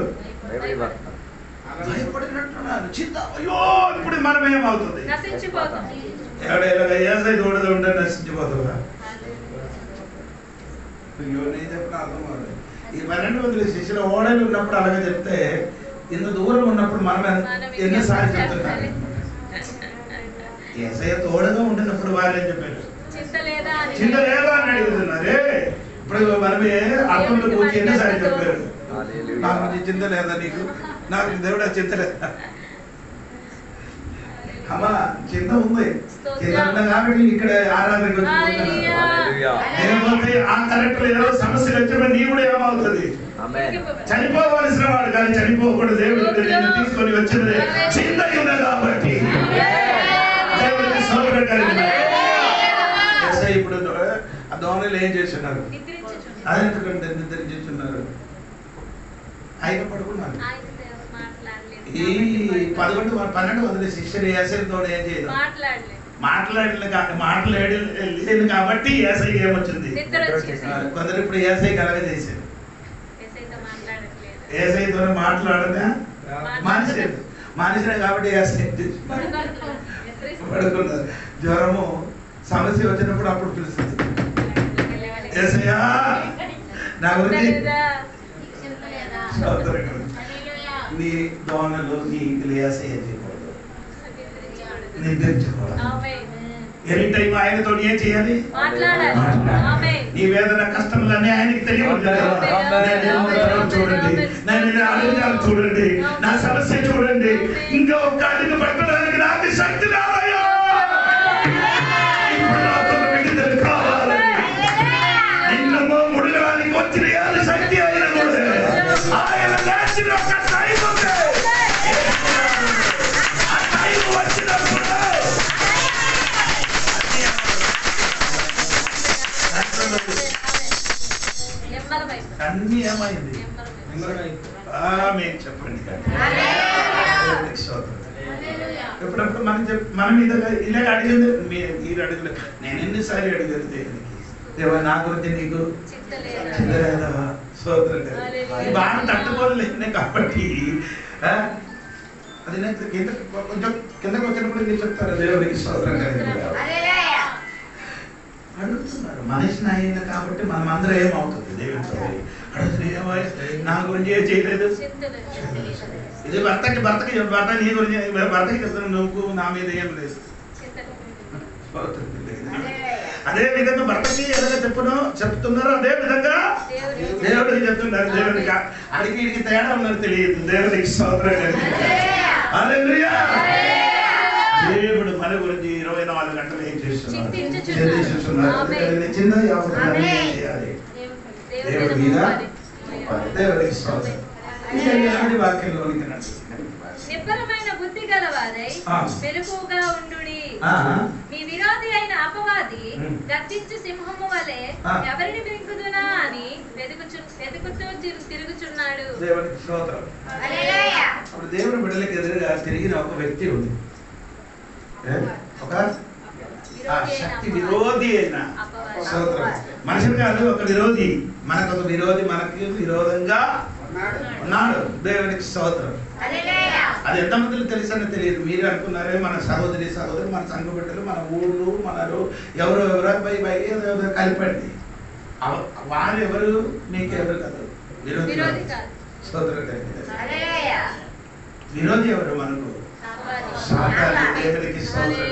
భయపడినట్టున్నారు. చింత, అయ్యో ఇప్పుడు మనం ఏమవుతుంది? ఎవడైనా ఏసై తోడుగా ఉంటే నశించిపోతుందా? అయ్యో నేను చెప్పిన అర్థం అవుతుంది. ఈ 12 శిష్యుల ఓడలు ఉన్నప్పుడు అలాగే చెప్తే, ఇంత దూరం ఉన్నప్పుడు మనం ఎన్నిసార్లు చెప్తున్నారు? ఏసయ్య తోడుగా ఉండినప్పుడు వారు ఏం చెప్పారు? చింత లేదా అని అడుగుతున్నారే. ఇప్పుడు మనమే అర్థంలో కూర్చి ఎన్నిసార్లు చెప్పారు? నాకు చింత లేదా, నీకు నాకు దేవుడా చింత లేదా? అమ్మా చింత ఉంది. చింత ఉన్నా కాబట్టి ఇక్కడ ఆరాధనకు లేకపోతే ఆ కరెక్ట్ ఏదో సమస్యలు వచ్చినప్పుడు నీ కూడా ఏమవుతుంది? చనిపోవలసిన వాడు కానీ చనిపోకూడదు. దేవుడు తీసుకొని వచ్చినది చింత ఉన్నది కాబట్టి దేవుడికి స్తోత్రం కలిగింది. ఇప్పుడు ఆ దోణలు ఏం చేస్తున్నారు? అది ఎందుకంటే నిద్రించున్నారు. ఆయన పడుకున్నారు. ఈ 12 శిష్యులు ఏసైతో ఏం చేయదు, మాట్లాడలేదు కాబట్టి ఏసై ఏమొచ్చింది? కొందరు ఇప్పుడు ఏసై కలగ చేశారు. ఏసైతో మాట్లాడదా మనిషినే కాబట్టి ఏసై పడుకున్నారు. జ్వరము సమస్య వచ్చినప్పుడు అప్పుడు పిలుస్తుంది, ఏసయ్యా నా గురించి నీ దోణలు నీ ఏసయ్య చేయకూడదు, నిద్రించకూడదు. ఎనీ టైం ఆయనతో ఏం చేయాలి? నీ వేదన కష్టములన్నీ ఆయనకి తెలియదు. చూడండి, నేను ఆలోచన చూడండి, నా సమస్య చూడండి, ఇంకా ఒక్క అడుగు పట్టడానికి నాకు శక్తి రాదయ్యా. ఇప్పుడు నాతో విడుదల కావాలి. నిన్నమో ముడగడానికి వచ్చిన శక్తి ఆయన కూడా ఆయన లేచిన ఒక టైం ఉంది. ఆ టైం వచ్చినప్పుడు అన్ని ఏమైంది? చెప్పండి. ఎప్పుడప్పుడు మనం ఇలాగ అడిగింది మీరు అడుగులే. నేను ఎన్నిసార్లు అడిగాను దేవునికి, దేవా నా గురించి నీకు చింతలేదా? స్తోత్రం. ఈ బాధ తట్టుకోలేనే కాబట్టి అది కొంచెం కిందకి వచ్చినప్పుడు మీరు చెప్తారు దేవునికి స్తోత్రం అడుగుతున్నారు. మనిషిని అయింది కాబట్టి మనం అందరూ ఏమవుతుంది? దేవునితో అడుగుతుంది, నా గురించి ఏం చేయలేదు. ఇది భర్త నీ గురించి భర్తకి చెప్తాను, నువ్వు నా మీద ఏం లేదు. అదే విధంగా భర్తకి ఏదైనా చెప్తున్నారో అదే విధంగా దేవుడికి చెప్తున్నారు. దేవుడికి అడిగి తేడా ఉన్నది తెలియదు. దేవుడికి స్తోత్రం. హల్లెలూయా. దేవుడు మన గురించి 24 గంటలు ఏం చేస్తున్నారు? చిన్నది చేయాలి. దేవుడి మీద దేవుడికి స్తోత్రం. వాక్యంలోనికి నిబ్బరమైన బుద్ధి గలవారై మెలకువగా ఉండుడి. మీ విరోధి అయిన అపవాది గర్జించు సింహము వలె ఎవరిని మింగుదునా అని వెతుకుతూ తిరుగుచున్నాడు. దేవునికి స్తోత్రం. హల్లెలూయా. అప్పుడు దేవుని బిడ్డలకు ఎదురుగా తిరిగిన ఒక వ్యక్తి ఉంది, ఒక శక్తి విరోధి అయిన. మనిషిని కాదు, ఒక విరోధి. మనకు ఒక విరోధి, మనకి విరోధంగా ఉన్నాడు. దేవునికి స్తోత్రం. అది ఎంతమందికి తెలుసని తెలియదు. మీరు అనుకున్నారే మన సహోదరి మన సంఘ బిడ్డలు, మన ఊళ్ళు, మనరు ఎవరో కలిపండి. వారు ఎవరు? మీకెవరు కాదు, విరోధి. స్తోత్రం. విరోధి ఎవరు మనకు? దేవునికి స్తోత్రం.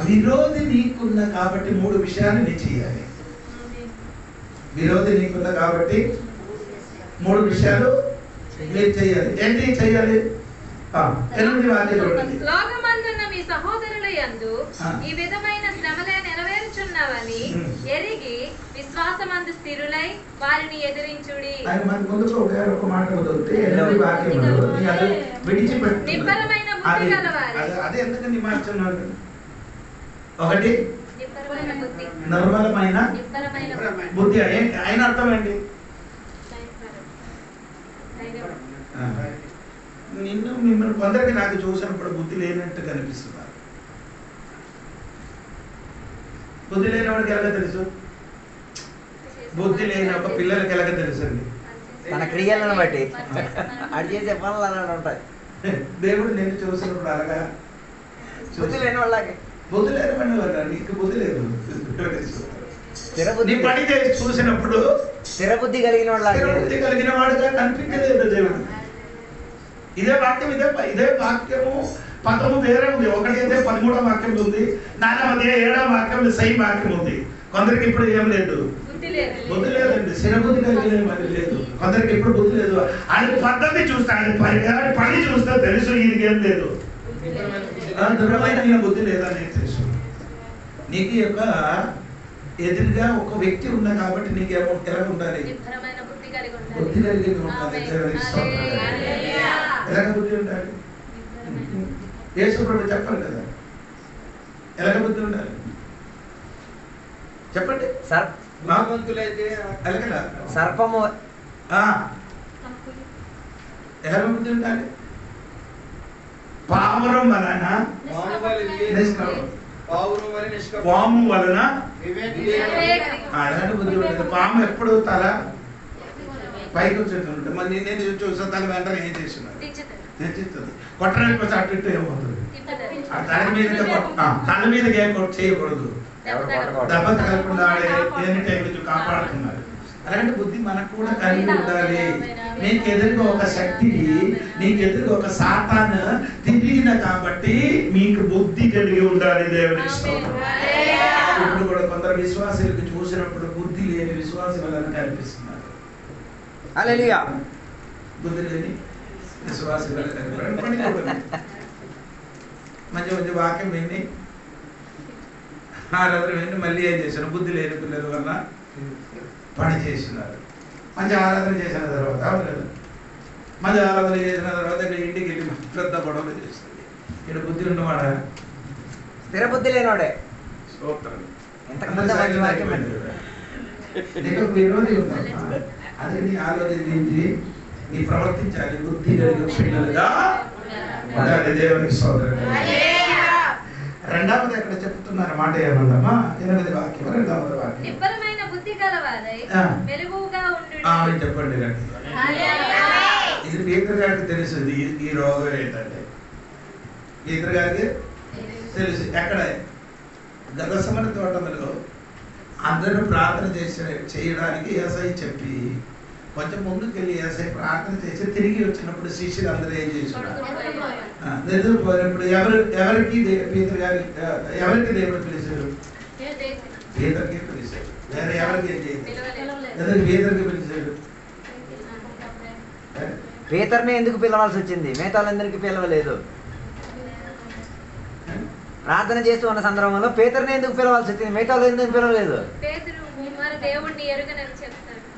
విరోధి నీకున్న కాబట్టి 3 విషయాలు నీ చేయాలి. విరోధి నీకున్న కాబట్టి 3 విషయాలు మీరు చేయాలి. ఏంటి చేయాలి? 8 వాక్యం చూడండి. లోకమందున్న మీ సహోదరుల యందు ఈ విధమైన శ్రమలే నెరవేర్చున్నవని ఎరిగి విశ్వాసమందు స్థిరులై వారిని ఎదిరించుడి. ఆయన మన ముందుకు ఒక మాట వదిలితే 8 వాక్యములు అది విడిచిపెట్టు. నిబ్బరమైన బుద్ధి గలవారై. అదే ఎందుకని మార్చున్నాడు? 1 నిర్మలమైన బుద్ధి అయిన అర్థం ఏంటి? మిమ్మల్ని కొందరికి నాకు చూసినప్పుడు బుద్ధి లేనట్టు కనిపిస్తున్నారు. బుద్ధి లేని వాడికి ఎలాగ తెలుసు? బుద్ధి లేని ఒక పిల్లలకి ఎలాగ తెలుసు అండి? తన క్రియలను బట్టి అది చేసే పనులు అలాంటి ఉంటాయి. దేవుడు నేను చూసినప్పుడు అలాగా బుద్ధి లేని వాళ్ళకి బుద్ధి లేని వాడు నీకు బుద్ధి లేదు. స్థిరబుద్ధి పని చేసి చూసినప్పుడు స్థిరబుద్ధి కలిగిన బుద్ధి కలిగిన వాడుగా కనిపించలేదు దేవుడు. ఇదే వాక్యం ఇదే వాక్యము పదము వేరే ఉంది. ఒకటైతే 13వ వాక్యం ఉంది, 4వ 7వ వాక్యం సేమ్ వాక్యం ఉంది. కొందరికి ఇప్పుడు ఏం లేదు, బుద్ధి లేదండి. స్థిరబుద్ధి కలిగిన వాడి లేదు. కొందరికి ఇప్పుడు బుద్ధి లేదు. ఆయన పద్ధతి చూస్తే, ఆయన పని చూస్తే తెలుసు ఈయనకి ఏం లేదు, దృఢమైన బుద్ధి లేదని తెలుసు. నీకు యొక్క ఎదురుగా ఒక వ్యక్తి ఉన్నా కాబట్టి నీకేమో ఎలా ఉండాలి? బుద్ధి కలిగి ఉండాలి. ఎలాగ బుద్ధి ఉండాలి? యేసుప్రభువు చెప్పాలి కదా, ఎలాగ బుద్ధి ఉండాలి చెప్పండి. సర్పము ఎలాగ బుద్ధి ఉండాలి? పావురం వలన పాము వలన అలాంటి బుద్ధి ఉంటుంది. పాము ఎప్పుడు తల పైకి వచ్చేది. మళ్ళీ నేను చూసా తల వెంటనే ఏం చేస్తున్నారు, తెచ్చిస్తుంది. కొట్టడానికి వచ్చి అటు ఇటు ఏమవుతుంది? తల మీదకి ఏం చేయకూడదు, దెబ్బ తగలకుండా ఎన్ని టైంలో కాపాడుతున్నారు. అలాంటి బుద్ధి మనకు కూడా కలిగి ఉండాలి. నీకు ఎదురుగా ఒక శక్తి, నీకు ఎదురుగా ఒక సాతాను తిరిగిన కాబట్టి మీకు బుద్ధి కలిగి ఉండాలి. దేవుని స్తోత్రం. ఇప్పుడు కూడా కొందరు విశ్వాసులకు చూసినప్పుడు బుద్ధి లేని విశ్వాసులను కనిపిస్తున్నారు. హల్లెలూయా. బుద్ధి లేని విశ్వాసులు మంచి మంచి వాక్యం విని ఆరాధన విని మళ్ళీ ఏం చేశారు? బుద్ధి లేని పిల్లల వల్ల పని చేస్తున్నారు. మంచి ఆరాధన చేసిన తర్వాత మంచి ఆరాధన చేసిన తర్వాత ఇంటికి వెళ్ళి పెద్ద గొడవలు చేస్తుంది. ఇక్కడ బుద్ధి ఉన్నవాడా? స్థిర బుద్ధి లేనివాడే. నీకు విరోధి ఉందా? అది నీ ఆలోచించి నీ ప్రవర్తించాలి. బుద్ధి కలిగిన పిల్లలుగా ఉండాలి. దేవునికి స్తోత్రం. రెండవది ఎక్కడ చెప్తున్నారు మాట ఏమన్నామా? 8వ వాక్యం 2వ వాక్యం. చెప్పండి. ఇది పీతర్ గారికి తెలుసు. ఈ రోగం ఏంటంటే పీతర్ గారికి తెలుసు. ఎక్కడ గతసమర తోటలో అందరూ ప్రార్థన చేయడానికి యేసయ్య చెప్పి కొంచెం ముందుకెళ్ళి యేసయ్య ప్రార్థన చేసి తిరిగి వచ్చినప్పుడు శిష్యులు అందరూ ఏం చేస్తున్నారు? నిద్రపోయినప్పుడు ఎవరికి పీతర్ గారి ఎవరికి దేవుడు పిలిచారు? పీతర్కి పిలిచారు. వేరే ఎవరికి ఏం చేయలేదు. పీతర్కి పిలిచాడు. పీతర్ని ఎందుకు పిలవాల్సి వచ్చింది? మిగతాలందరికీ పిలవలేదు. ప్రార్థన చేస్తూ ఉన్న సందర్భంలో పేతురుని ఎందుకు పిలవాల్సి వచ్చింది? మిగతా ఎందుకు పిలవలేదు?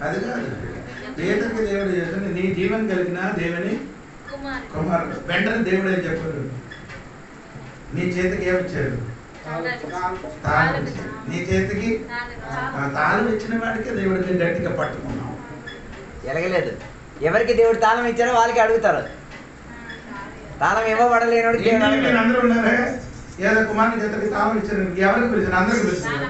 అది కాదు, పేతురుకి దేవుడు చేస్తాడు. నీ జీవన్ కలిగిన దేవుని కుమారుడు. వెంటనే దేవుడు ఏం చెప్పాడు? నీ చేతికి ఏమిచ్చాడు? తాళం ఇచ్చాడు. నీ చేతికి తాళం ఇచ్చిన వాడికి దేవుడికి గట్టిగా పట్టుకున్నాం. ఎలగలేదు. ఎవరికి దేవుడు తాళం ఇచ్చారో వాళ్ళకి అడుగుతారు. తాళం ఇవ్వబడలేనోడికి అందరూ ఉన్నారే, ఏదో కుమారుని చేతికి తాళం ఇచ్చారు. ఎవరికి పిలిచారు? అందరికి పిలిచారు.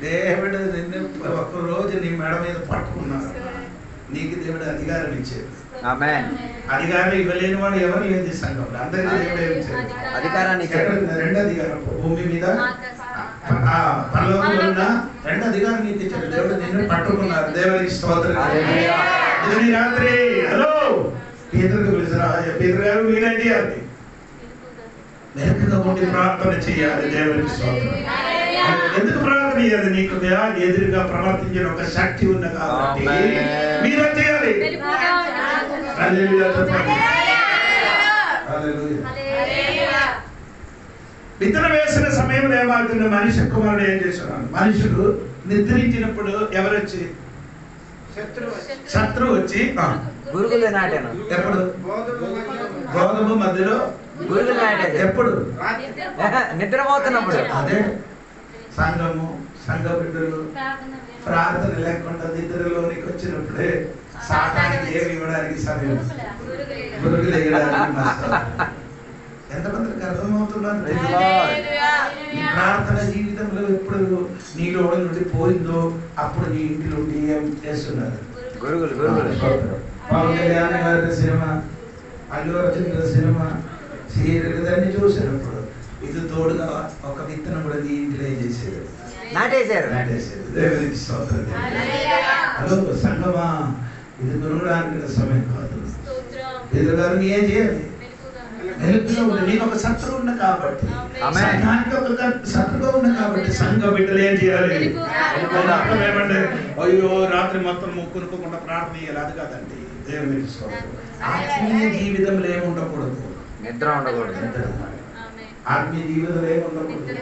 దేవుడు నిన్ను ఒక రోజు నీ మెడ మీద పట్టుకున్నాడు. నీకు దేవుడు అధికారం ఇచ్చాడు. అధికారం ఇవ్వలేని వాడు ఎవరు ఏం చేస్తాడు? అందరికీ దేవుడు ఏమి ఇచ్చాడు? అధికారాన్ని ఇచ్చాడు. 2 అధికారం భూమి మీద పరలోకంలో ఉన్న 2 అధికారం నీకు ఇచ్చాడు. దేవుడు నిన్ను పట్టుకున్నారు. దేవునికి స్తోత్రం. రాత్రి హలో పీతరుకు పిలిచారు. పీతరు గారు మీరేం చేయాలి? మెరుపుగా ఉండి ప్రార్థన చేయాలి. దేవునికి స్తోత్రం. ఎందుకు ప్రార్థన చేయాలి? నీకు ఎదురుగా ప్రవర్తించిన ఒక శక్తి ఉన్న కాబట్టి మీరు చేయాలి. విత్తనం వేసిన సమయంలో ఏమవుతుంది? మనిషి కుమారుడు ఏం చేస్తున్నాడు? మనుషులు నిద్రించినప్పుడు ఎవరొచ్చి? శత్రువు వచ్చి గురుగులు నాటాను. ఎప్పుడు? గోధుమ మధ్యలో గురుగులు నాటేశారు. ఎప్పుడు? నిద్రపోతున్నప్పుడు. అదే సంఘము, సంఘ బిడ్డలు ప్రార్థన లేకుండా నిద్రలోనికి వచ్చినప్పుడే సాతానికి ఏమి ఇవ్వడానికి సమయం, గురుగులు వేయడానికి మస్తు. ఎంతమందికి అర్థమవుతున్నారు? ఈ ప్రార్థన జీవితంలో ఎప్పుడు నీలో నుండి పోయిందో అప్పుడు నీ ఇంటిలో ఏం చేస్తున్నారు? గురుగులు గురుగులు. పవన్ కళ్యాణ్ గారి సినిమా, అల్లు అర్జున్ గారి సినిమా, సీరియల్ అన్ని చూసినప్పుడు ఇది తోడుగా ఒక విత్తనం కూడా నీ ఇంటిలో ఏం చేసేది? నాటేశారు. దేవునికి స్తోత్రం. హలో సంగమా, ఇది గురువుడానికి సమయం కాదు. ఎదురుగారు ఏం చేయాలి? వెలుగులో ఉండి నేను ఒక శత్రువు ఉన్నా కాబట్టి, సంఘానికి ఒక శత్రువుగా ఉన్నా కాబట్టి సంఘ బిడ్డలు ఏం చేయాలి? ఏమంటే అయ్యో రాత్రి మొత్తం ముక్కునుకోకుండా ప్రార్థన చేయాలి, అది కాదండి. దేవునికి స్తోత్రం. ఆత్మీయ జీవితంలో ఏముండకూడదు? నిద్ర ఉండకూడదు. ఆత్మీయ జీవితంలో ఏముండకూడదు?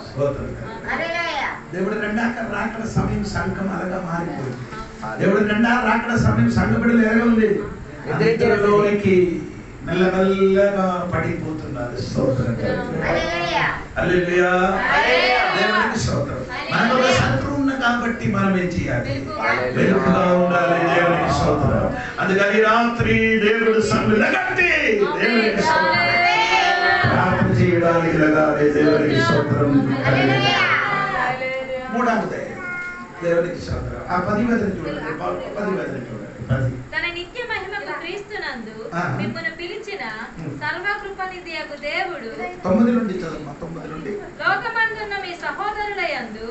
స్తోత్రం. దేవుడు రెండాక రాకడ సమయం సంఘం అలాగా మారిపోయింది. దేవుడు రెండా రాకడ సమయం సంఘ బిడ్డలు ఎలా ఉంది? నిద్రలోనికి మెల్లమెల్లగా పడిపోతున్నారు. స్తోత్రం. హల్లెలూయా. దేవునికి స్తోత్రం. మనం ఒక శత్రువు ఉన్న కాబట్టి మనం ఏం చేయాలి? వెలుగుగా ఉండాలి. దేవునికి స్తోత్రం. అందుకని రాత్రి దేవుడు సంగులగట్టి దేవునికి స్తోత్రం ప్రార్థన చేయడానికి లగాలి. దేవునికి స్తోత్రం. మూడవది దేవునికి స్తోత్రం. ఆ 10 వచనం చూడండి. 10 వచనం చూడండి. తన నిత్య మహిమకు క్రీస్తునందు మిమ్మును పిలిచిన సర్వకృపానిధియగు దేవుడు 9 నుండి చదువు. 9 నుండి లోకమందున్న మీ సహోదరులయందు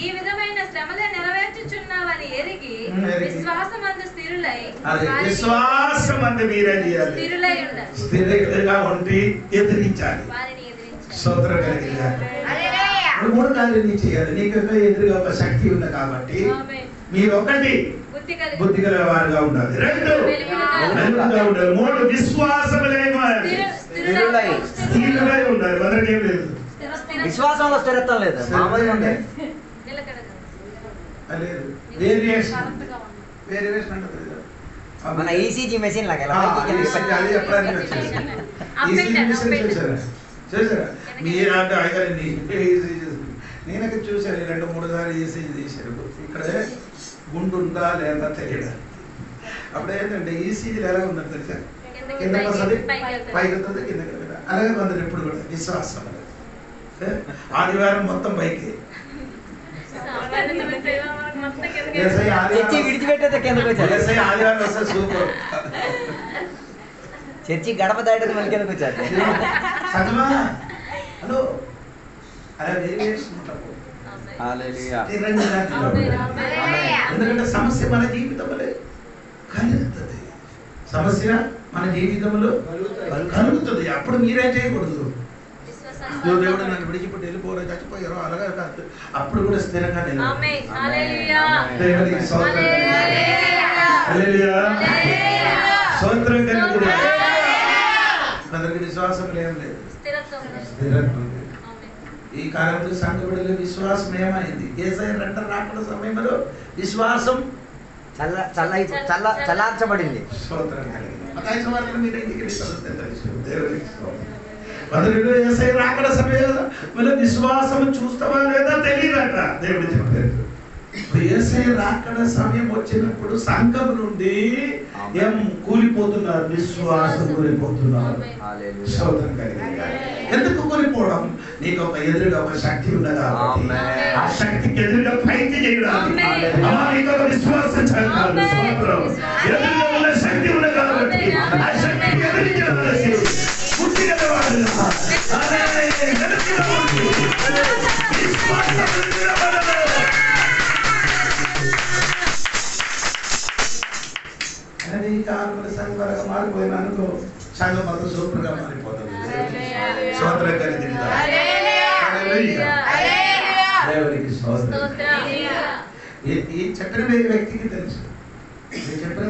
ఈ విధమైన శ్రమలే నెరవేర్చుచున్నావని ఎరిగి విశ్వాసమందు స్థిరులై స్థిరులై ఉండాలి. స్థిరంగా ఉండి ఎదిరించాలి. వారిని ఎదిరించాలి. స్తోత్రం కలిగించాలి. మూడు కార్యాలు చేయాలి. నీకు ఎదురుగా ఒక శక్తి ఉంది కాబట్టి మీరు ఒకటి బుద్ధి గల వారుగా ఉండాలి. 2 వెలుగుగా ఉండాలి. 3 విశ్వాసం స్థిరులై ఉండాలి. మనకి ఏం లేదు, విశ్వాసంలో స్థిరత్వం లేదు. మామూలుగా ఉంది. వేరియేషన్ అంటే మన ఈసీజీ మెషిన్ లాగా అది ఎప్పుడైనా చూసారా? మీరంటే అయ్యారండి నేనైతే చూశాను 2-3 సార్లు ఈసీజీ తీశారు. ఇక్కడ గుండు ఉందా లేదా తెలియదు. అప్పుడు ఏంటంటే ఈసీజీలు ఎలా ఉందని తెలుసా? కిందకి వస్తుంది, పైకి వస్తుంది, కిందకి వెళ్ళదు. అలాగే కొందరు ఎప్పుడు కూడా విశ్వాసం ఆదివారం మొత్తం పైకి, విడిచిపెట్టేది కిందకు వచ్చారు. ఆదివారం వస్తే సూపర్. చర్చి గడప దాటది మళ్ళీ కిందకు వచ్చారు. హలో అలా వేరియేషన్ ఉంటాము. హల్లెలూయా. ఎందుకంటే సమస్య మన జీవితంలో కలుగుతుంది. సమస్య మన జీవితంలో కలుగుతుంది. అప్పుడు మీరేం చేయకూడదు? దేవుడు నన్ను విడిచిపెట్టి వెళ్ళిపోరా, చచ్చిపోయారో అలాగా కాదు. అప్పుడు కూడా స్థిరంగా నిలబడాలి. దేవునికి స్తోత్రం. హల్లెలూయా. స్తోత్రం కలిగింది. కొందరికి విశ్వాసం ఏం లేదు, స్థిరత్వం. ఈ కాలంలో సంఘ బిడ్డల విశ్వాసం ఏమైంది? యేసయ్య రెండవ రాకడ సమయంలో విశ్వాసం చల్లార్చబడింది. స్తోత్రం కలిగింది. మత్తయి సువార్తలో మీరు ఇంటికి చదివితే తెలుసు. దేవునికి స్తోత్రం. మొదటిలో యేసయ్య రాకడ సమయంలో విశ్వాసం చూస్తావా లేదా తెలియదట దేవుడు చెప్పారు. యేసయ్య రాకడ సమయం వచ్చినప్పుడు సంఘం నుండి ఏం కూలిపోతున్నారు? విశ్వాసం కూలిపోతున్నారు. స్తోత్రం కలిగింది. ఎందుకు కూలిపోవడం? నీకు ఒక ఎదురుగా ఒక శక్తి ఉన్నదా? ఆ శక్తికి ఎదురుగా ఫైట్ చేయడానికి నీకు ఒక విశ్వాసం చాలు. స్తోత్రం. ఎదురుగా ఉన్న శక్తి ఉన్నది కాబట్టి ఆ శక్తికి ఎదిరించడానికి బుద్ధి గలవాడు అనేది ఈ కాలంలో సంఘంగా మారిపోయిన అనుకో సంఘం మాత్రం సూపర్గా మారిపోతుంది. స్తోత్రం కలిగింది. దేవునికి స్తోత్రం. ఈ చెప్పిన వ్యక్తికి తెలుసు. చెప్పిన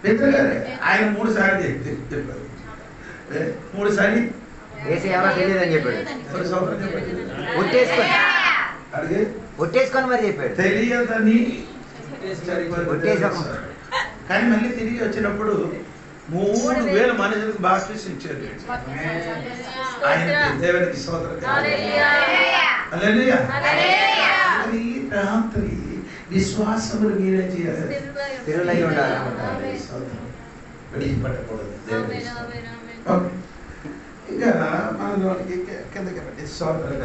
పెద్దగారే ఆయన 3 సార్లు చెప్పారు. 3 సార్లు తెలియదని చెప్పాడు. ఒట్టేసుకొని మరి చెప్పాడు. తెలియదని కానీ మళ్ళీ తిరిగి వచ్చినప్పుడు 3,000 మనుషులకు బాప్టిసం ఇచ్చారు. ఆయనకి దేవునికి స్తోత్రం. హల్లెలూయా. మరి రాత్రి విశ్వాసములు మీరే చేయాలి. తిరులై ఉండాలి. విడిచిపెట్టకూడదు. ఇంకా మనలోనికి కిందకి రండి. స్తోత్రం.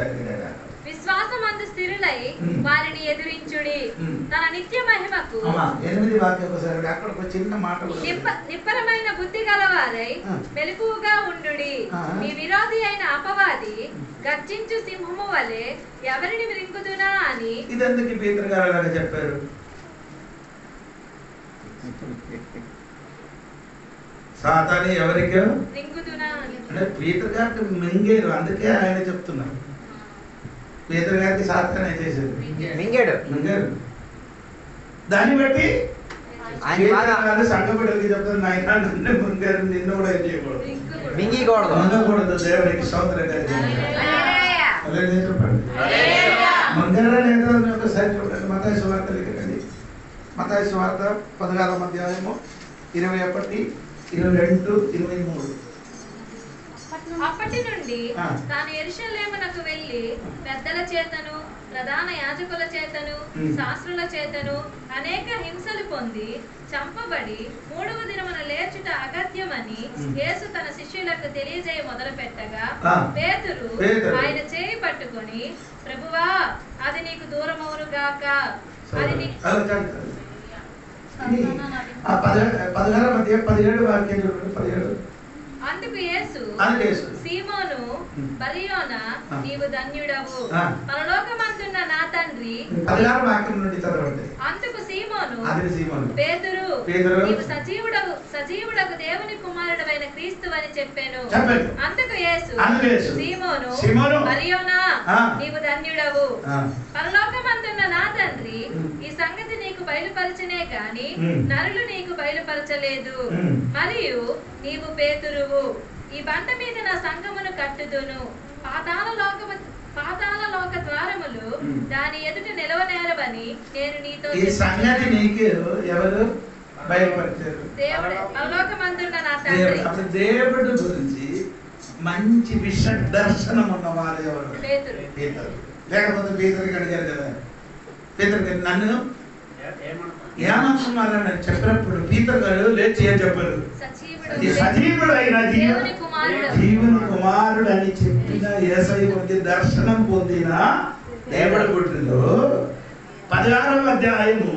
విశ్వాసమందు స్థిరులై వారిని ఎదురించుడి. తన నిత్య మహిమకు 8 వాక్యం ఒకసారి అక్కడ చిన్న మాట. నిబ్బరమైన బుద్ధి గలవారై మెలకువగా ఉండుడి. మీ విరోధి అయిన అపవాది గర్జించు సింహము వలె ఎవరిని మృంగుదునా అని. ఇదెందుకు పీతర్ గారు అలాగా చెప్పారు? సాతాను ఎవరికి మృంగుదునా అంటే పీతర్ గారికి మింగేరు, అందుకే ఆయన చెప్తున్నారు. పీతర్ గారికి సాతానే చేశారు, మింగారు. దాన్ని బట్టి సంఘపడలికి చెప్తారు, నాయన నన్ను మింగారు, నిన్ను కూడా ఏం చేయకూడదు, మింగకూడదు. దేవునికి స్తోత్రం. చెప్పండి మంగళ లేదా ఒకసారి చూడండి. మత్తాయి సువార్త లిఖండి. మత్తాయి సువార్త 16వ అధ్యాయము 21, 22, 23. అప్పటి నుండి తాను యెరూషలేమునకు వెళ్ళి పెద్దల చేతను ప్రధాన యాజకుల చేతను శాస్త్రుల చేతను అనేక హింసలు పొంది చంపబడి 3వ దినమున లేచుట అగత్యమని యేసు తన శిష్యులకు తెలియజేయ మొదలు పెట్టగా పేతురు ఆయన చేయి పట్టుకొని, ప్రభువా అది నీకు దూరమవును గాక, అది నీకు 16వ అధ్యాయం 17వ వాక్యం చూడండి. 17. అందుకు యేసు సీమోను బరియోనా నీవు ధన్యుడవు, పరలోకమందున్న నా తండ్రి. 16వ వాక్యం నుండి చదవండి. అందుకు సీమోను పేతురు నీవు సజీవుడకు దేవుని కుమారుడైన క్రీస్తు అని చెప్పాను. అందుకు యేసు సీమోను బరియోనా నీవు ధన్యుడవు, పరలోకమందున్న నా తండ్రి ఈ సంగతి నీకు బయలుపరచనే గాని నరులు నీకు బయలుపరచలేదు. మరియు నీవు పేతురువు, ఈ బండ మీద నా సంఘమును కట్టుదును, పాతాళ లోక ద్వారములు దాని ఎదుట నిలవనేరవని నేను నీతో. ఈ సంగతి నీకు ఎవరు బయలుపరిచారు? దేవుడు, పరలోకమందున్న నా తండ్రి. దేవుడి గురించి మంచి విషయ దర్శనం ఉన్నవారు ఎవరు? పేతురు. లేకపోతే పేతురికి అడిగారు కదా, పేతురికి నన్ను ఏమనుకున్నారని చెప్పినప్పుడు పీతర్ గారు లేచి ఏం చెప్పారు? సజీవుడు అయిన దేవుని కుమారుడు అని చెప్పిన యేసయ్య దర్శనం పొందిన దేవుడు పుట్టిందో 16వ అధ్యాయము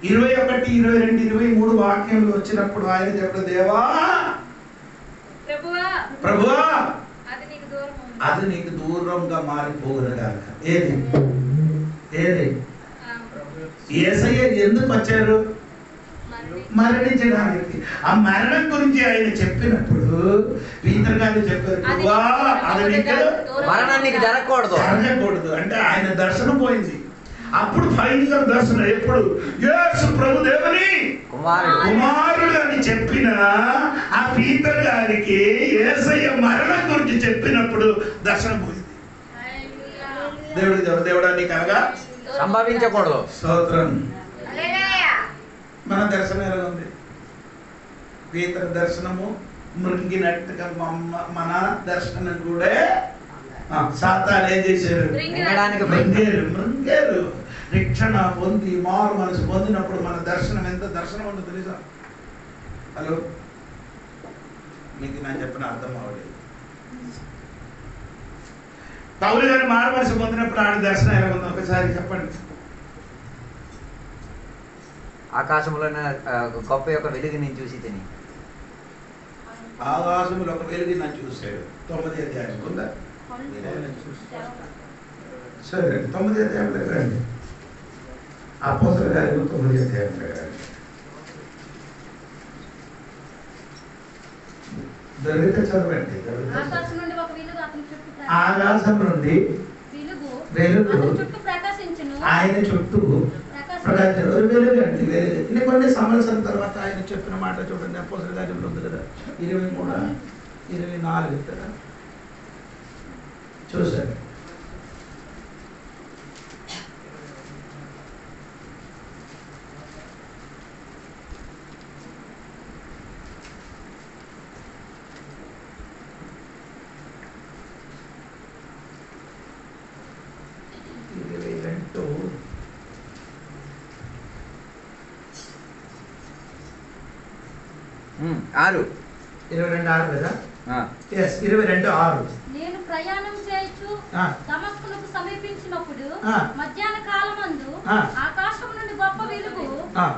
21, 22, 23 వాక్యంలో వచ్చినప్పుడు ఆయన చెప్పిన, దేవా ప్రభువా అది నీకు దూరంగా మారిపోగునగాక. ఏది ఏది యేసయ్య ఎందుకు వచ్చారు? మరణించడానికి. ఆ మరణం గురించి ఆయన చెప్పినప్పుడు పీతర్ గారు చెప్పారు, అది మరణానికి జరగకూడదు అంటే ఆయన దర్శనం పోయింది. అప్పుడు ఫైనల్ దర్శనం ఎప్పుడు? యేసు ప్రభు దేవుని కుమారుడు అని చెప్పిన ఆ పీతర్ గారికి యేసయ్య మరణం గురించి చెప్పినప్పుడు దర్శనం పోయింది. దేవుడానికి కలగా సంభవించకూడదు. స్తోత్రం. మన దర్శనం ఎలా ఉంది? పీతర్ దర్శనము మృంగినట్టుగా మన దర్శనం కూడా సాతాను ఏం చేశారు? మృంగేరు. రక్షణ పొంది మారు మనసు పొందినప్పుడు మన దర్శనం ఎంత దర్శనం ఉందో తెలుసా? హలో, మీకు నేను చెప్పిన అర్థం అవ్వలేదు. పౌలు గారు మారు మనసు పొందినప్పుడు ఆడ దర్శనం ఎలా ఉందో ఒకసారి చెప్పండి. ఆకాశంలో గొప్ప యొక్క వెలుగు నేను చూసి తిని. ఆకాశంలో ఒక వెలుగు నేను చూశాడు. 9వ అధ్యాయం ఉందా? సరే 9వ అధ్యాయంలో రండి. అపోస్తలుల కార్యములు 9వ అధ్యాయంలో రండి. దొరికితే చదవండి. ఆకాశం నుండి వెలుగు ఆయన చుట్టూ వెలుగండి. వెలుగు కొన్ని సంవత్సరం తర్వాత ఆయన చెప్పిన మాట చూడండి. అపోస్తలుల కార్యములు ఉంది కదా, 23, 24 కదా, చూసారు. 6 22:6 కదా? yes 22:6. నేను ప్రయాణం చేయొచ్చు దమస్కునకు సమీపించినప్పుడు మధ్యాహ్న కాలమందు ఆకాశం నుండి గొప్ప వెలుగు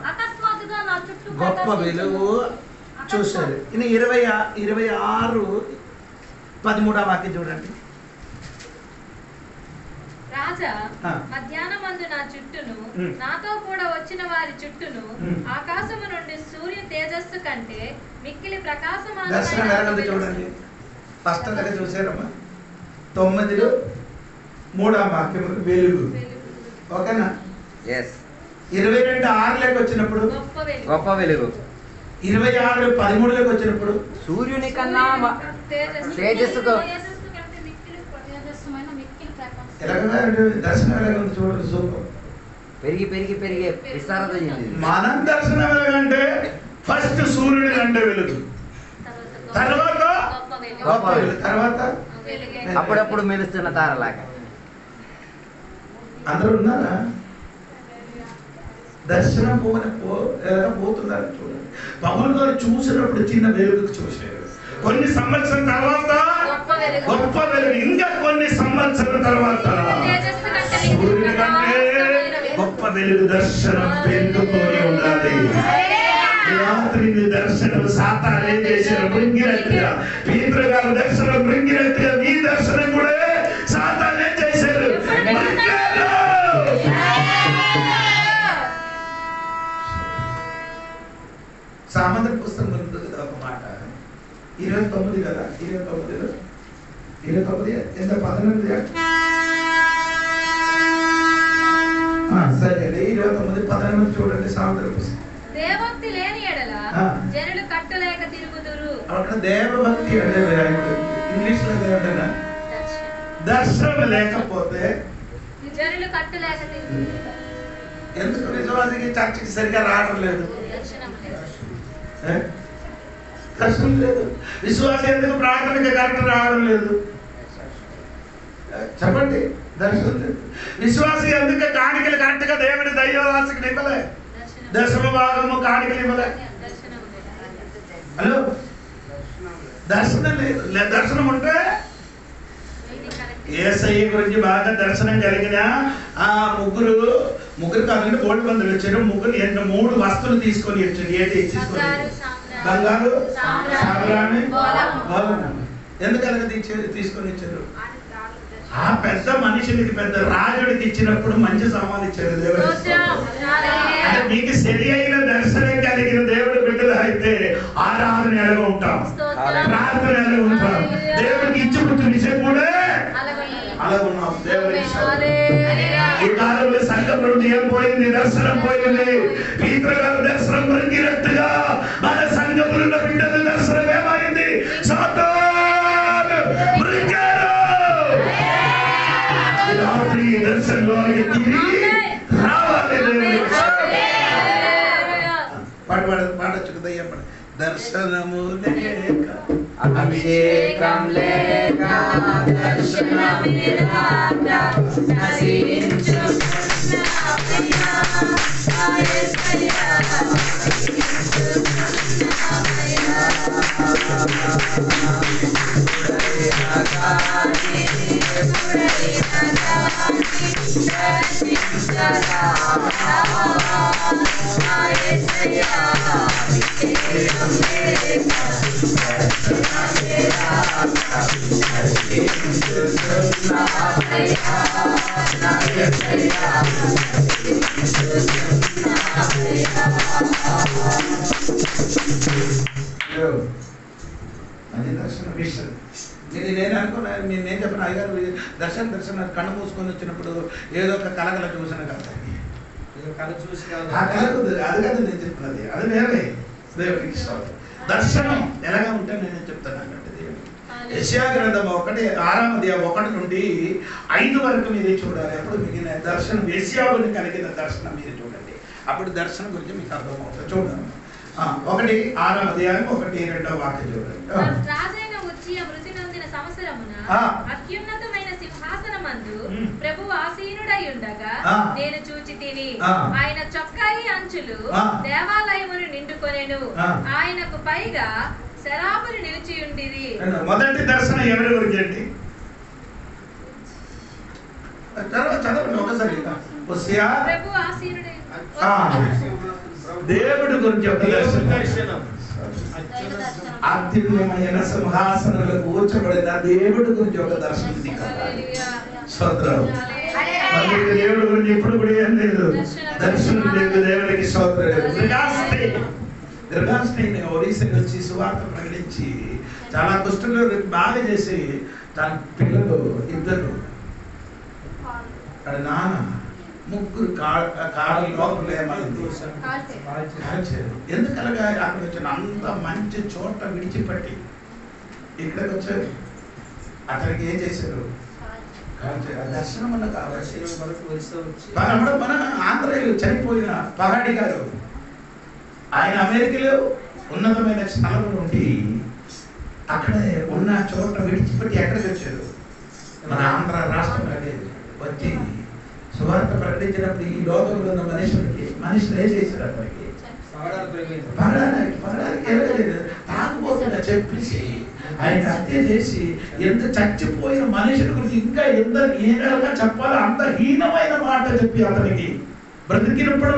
అకస్మాత్తుగా నా చుట్టూ గొప్ప వెలుగు చూశారు. 26 13వ వాక్యం చూడండి. రాజా మధ్యాహ్నమందు నా చుట్టూను నాతో కూడా వచ్చిన వారి చుట్టూను ఆకాశము నుండి సూర్య తేజస్సు కంటే మిక్కిలి ప్రకాశమానమైన చూడండి. స్పష్టంగా చూసారమ్మా. 9 3వ వాక్యం వెలుగు. ఓకేనా? 22:6 వచ్చినప్పుడు గొప్ప వెలుగు. 26:13 వచ్చినప్పుడు సూర్యుని కన్నా తేజస్సుగా దర్శనం ఎలాగ చూడండి. సూపర్. పెరిగి పెరిగి పెరిగి విస్తారత చెందింది. మనం దర్శనం ఎలాగంటే ఫస్ట్ సూర్యుడి కంటే వెలుగు, తర్వాత గొప్ప వెలుగు, తర్వాత అప్పుడప్పుడు మెలుస్తున్న తారలాగా. అందరూ ఉన్నారా? దర్శనం పోతున్నారు చూడండి. పవన్ గారు చూసినప్పుడు చిన్న వెలుగు చూసారు. కొన్ని సంవత్సరం తర్వాత గొప్ప వెలుగు, ఇంకా కొన్ని సంవత్సరం తర్వాత సూర్యుని కంటే గొప్ప వెలుగు దర్శనం పెరుగుతూనే ఉండాలి. రాత్రి దర్శనం సాతాను ఏం చేశారు? మృంగినట్టుగా. పీతరు గారు దర్శనం మృంగినట్టుగా మీ దర్శనం కూడా సాతాను ఏం చేశారు? సామంత్ర పుస్తకం ఉంటుంది కదా ఒక మాట. 29 కదా? 29 ఎంత 18 సరే 29:18 చూడండి. సామంత్ర పుస్తకం. దేవభక్తి లేని ఎడల జనులు కట్టులేక తిరుగుదురు. అక్కడ దేవభక్తి అంటే ఇంగ్లీష్ లో ఏమంటారా? దర్శనం లేకపోతే జనులు కట్టులేక తిరుగుదురు. ఎందుకు విశ్వాసికి చర్చకి సరిగా రావడం లేదు? దర్శనం లేదు. విశ్వాసం ఎందుకు ప్రార్థనకి కరెక్ట్ రావడం లేదు? చెప్పండి. దర్శనం లేదు. విశ్వాసం ఎందుకు కాணிకలు కరెక్ట్ గా దేవుడి దైవవాసికి ఇవ్వలే? దశమ భాగము కాணிకలు ఇవ్వలే. హలో, దర్శనం లేదు. దర్శనం ఉంటే యేసయ్య గురించి బాగా దర్శనం కలిగిన ఆ ముగ్గురు కాదండి 3 మంది వచ్చారు. ముగ్గురు 3 వస్తువులు తీసుకొని వచ్చారు. ఏది తీసుకొని? బంగారు, సామ్రాణి, ఎందుకనగా తీసుకొని ఇచ్చారు? ఆ పెద్ద మనిషికి, పెద్ద రాజుడికి ఇచ్చినప్పుడు మంచి సామాన్లు ఇచ్చారు దేవుడు. అంటే మీకు సరి అయిన దర్శనం కలిగిన దేవుడు బిడ్డలు అయితే ఆరాధన ఎలాగ ఉంటాం, ప్రార్థన ఎలాగ ఉంటాం, దేవుడికి ఇచ్చిపుట్టు విషయం కూడా అలా ఉన్నాం. దేవుడి ఈ కాలంలో సంఘం నుండి ఏం పోయింది? దర్శనం పోయింది. పీతరు గారు దర్శనం పొందినట్టుగా మన సంఘముల బిడ్డల దర్శనం ఏమైంది? సాతాను మృంగారు. రాత్రి దర్శనంలోకి తిరిగి రావాలి. పాడొచ్చు కదా. ఏమన్నా దర్శనము లేక అభిషేకం లేక దర్శనమే రాక నశించుచున్నామయ్యా యేసయ్యా అది దర్శన విషయం. నేను అనుకున్నాను, నేను చెప్పిన అయ్యారు దర్శనం కళ్ళు మూసుకొని వచ్చినప్పుడు ఏదో ఒక కలగల చూసిన కదా. ఆ కళకు అది కాదు నేను చెప్తున్నది, అది వేరే. దేవుడికి దర్శనం ఎలాగా ఉంటే నేను చెప్తాను. యెషయా గ్రంథం 6:1 నుండి 5 వరకు మీరు చూడాలి. అప్పుడు మిగిలిన దర్శనం యెషయావుని కలిగిన దర్శనం మీరు చూడండి. అప్పుడు దర్శనం గురించి మీకు అర్థమవుతుంది. చూడండి. 1:6 వాక్యం చూడండి. రాజైన ఉజ్జియా మృతి నొందిన సంవత్సరమున అత్యున్నతమైన సింహాసనమందు ప్రభు ఆసీనుడై ఉండగా నేను చూచి తిని ఆయన చొక్కాయి అంచులు దేవాలయమును నిండుకొనెను. ఆయనకు పైగా శరాబులు నిలిచి ఉండిరి. మొదటి దర్శనం ఎవరి గురించి అండి? చదవండి ఒకసారి. ప్రభు ఆసీనుడై దేవుడి గురించి ఒక దర్శనం. అత్యున్నతమైన సింహాసనంలో కూర్చోబడిన దేవుడి గురించి ఒక దర్శనం. స్తోత్రం. దేవుడి గురించి ఎప్పుడు కూడా ఏం లేదు, దర్శనం లేదు. దేవుడికి స్తోత్రం. దుర్గాస్నేహిని ఒడిశాకి వచ్చి సువార్త ప్రకటించి చాలా కుష్ఠంలో బాగా చేసి తన పిల్లలు ఇద్దరు నాన్న ముగ్గురు కాళ్ళ లోపల ఏమైంది ఎందుకనగా అక్కడ వచ్చిన అంత మంచి చోట విడిచిపెట్టి ఇక్కడికి వచ్చారు. అతనికి ఏం చేశారు? దర్శనం వల్ల కావాలి. మన ఆంధ్రలో చనిపోయిన పగాడి గారు ఆయన అమెరికాలో ఉన్నతమైన స్థలం నుండి అక్కడే ఉన్న చోట విడిచిపెట్టి ఎక్కడికి వచ్చారు? మన ఆంధ్ర రాష్ట్రం వచ్చి సువార్త ప్రకటించినప్పుడు ఈ లోకంలో ఉన్న మనుషులు ఏం చేశారు? అప్పటికి తాగుబోతున్నా చెప్పేసి ఆయన హత్య చేసి ఎంత చచ్చిపోయిన మనుషుల గురించి ఇంకా ఎంత హీనంగా చెప్పాలో అంత హీనమైన మాట చెప్పి అతనికి బ్రతికినప్పుడు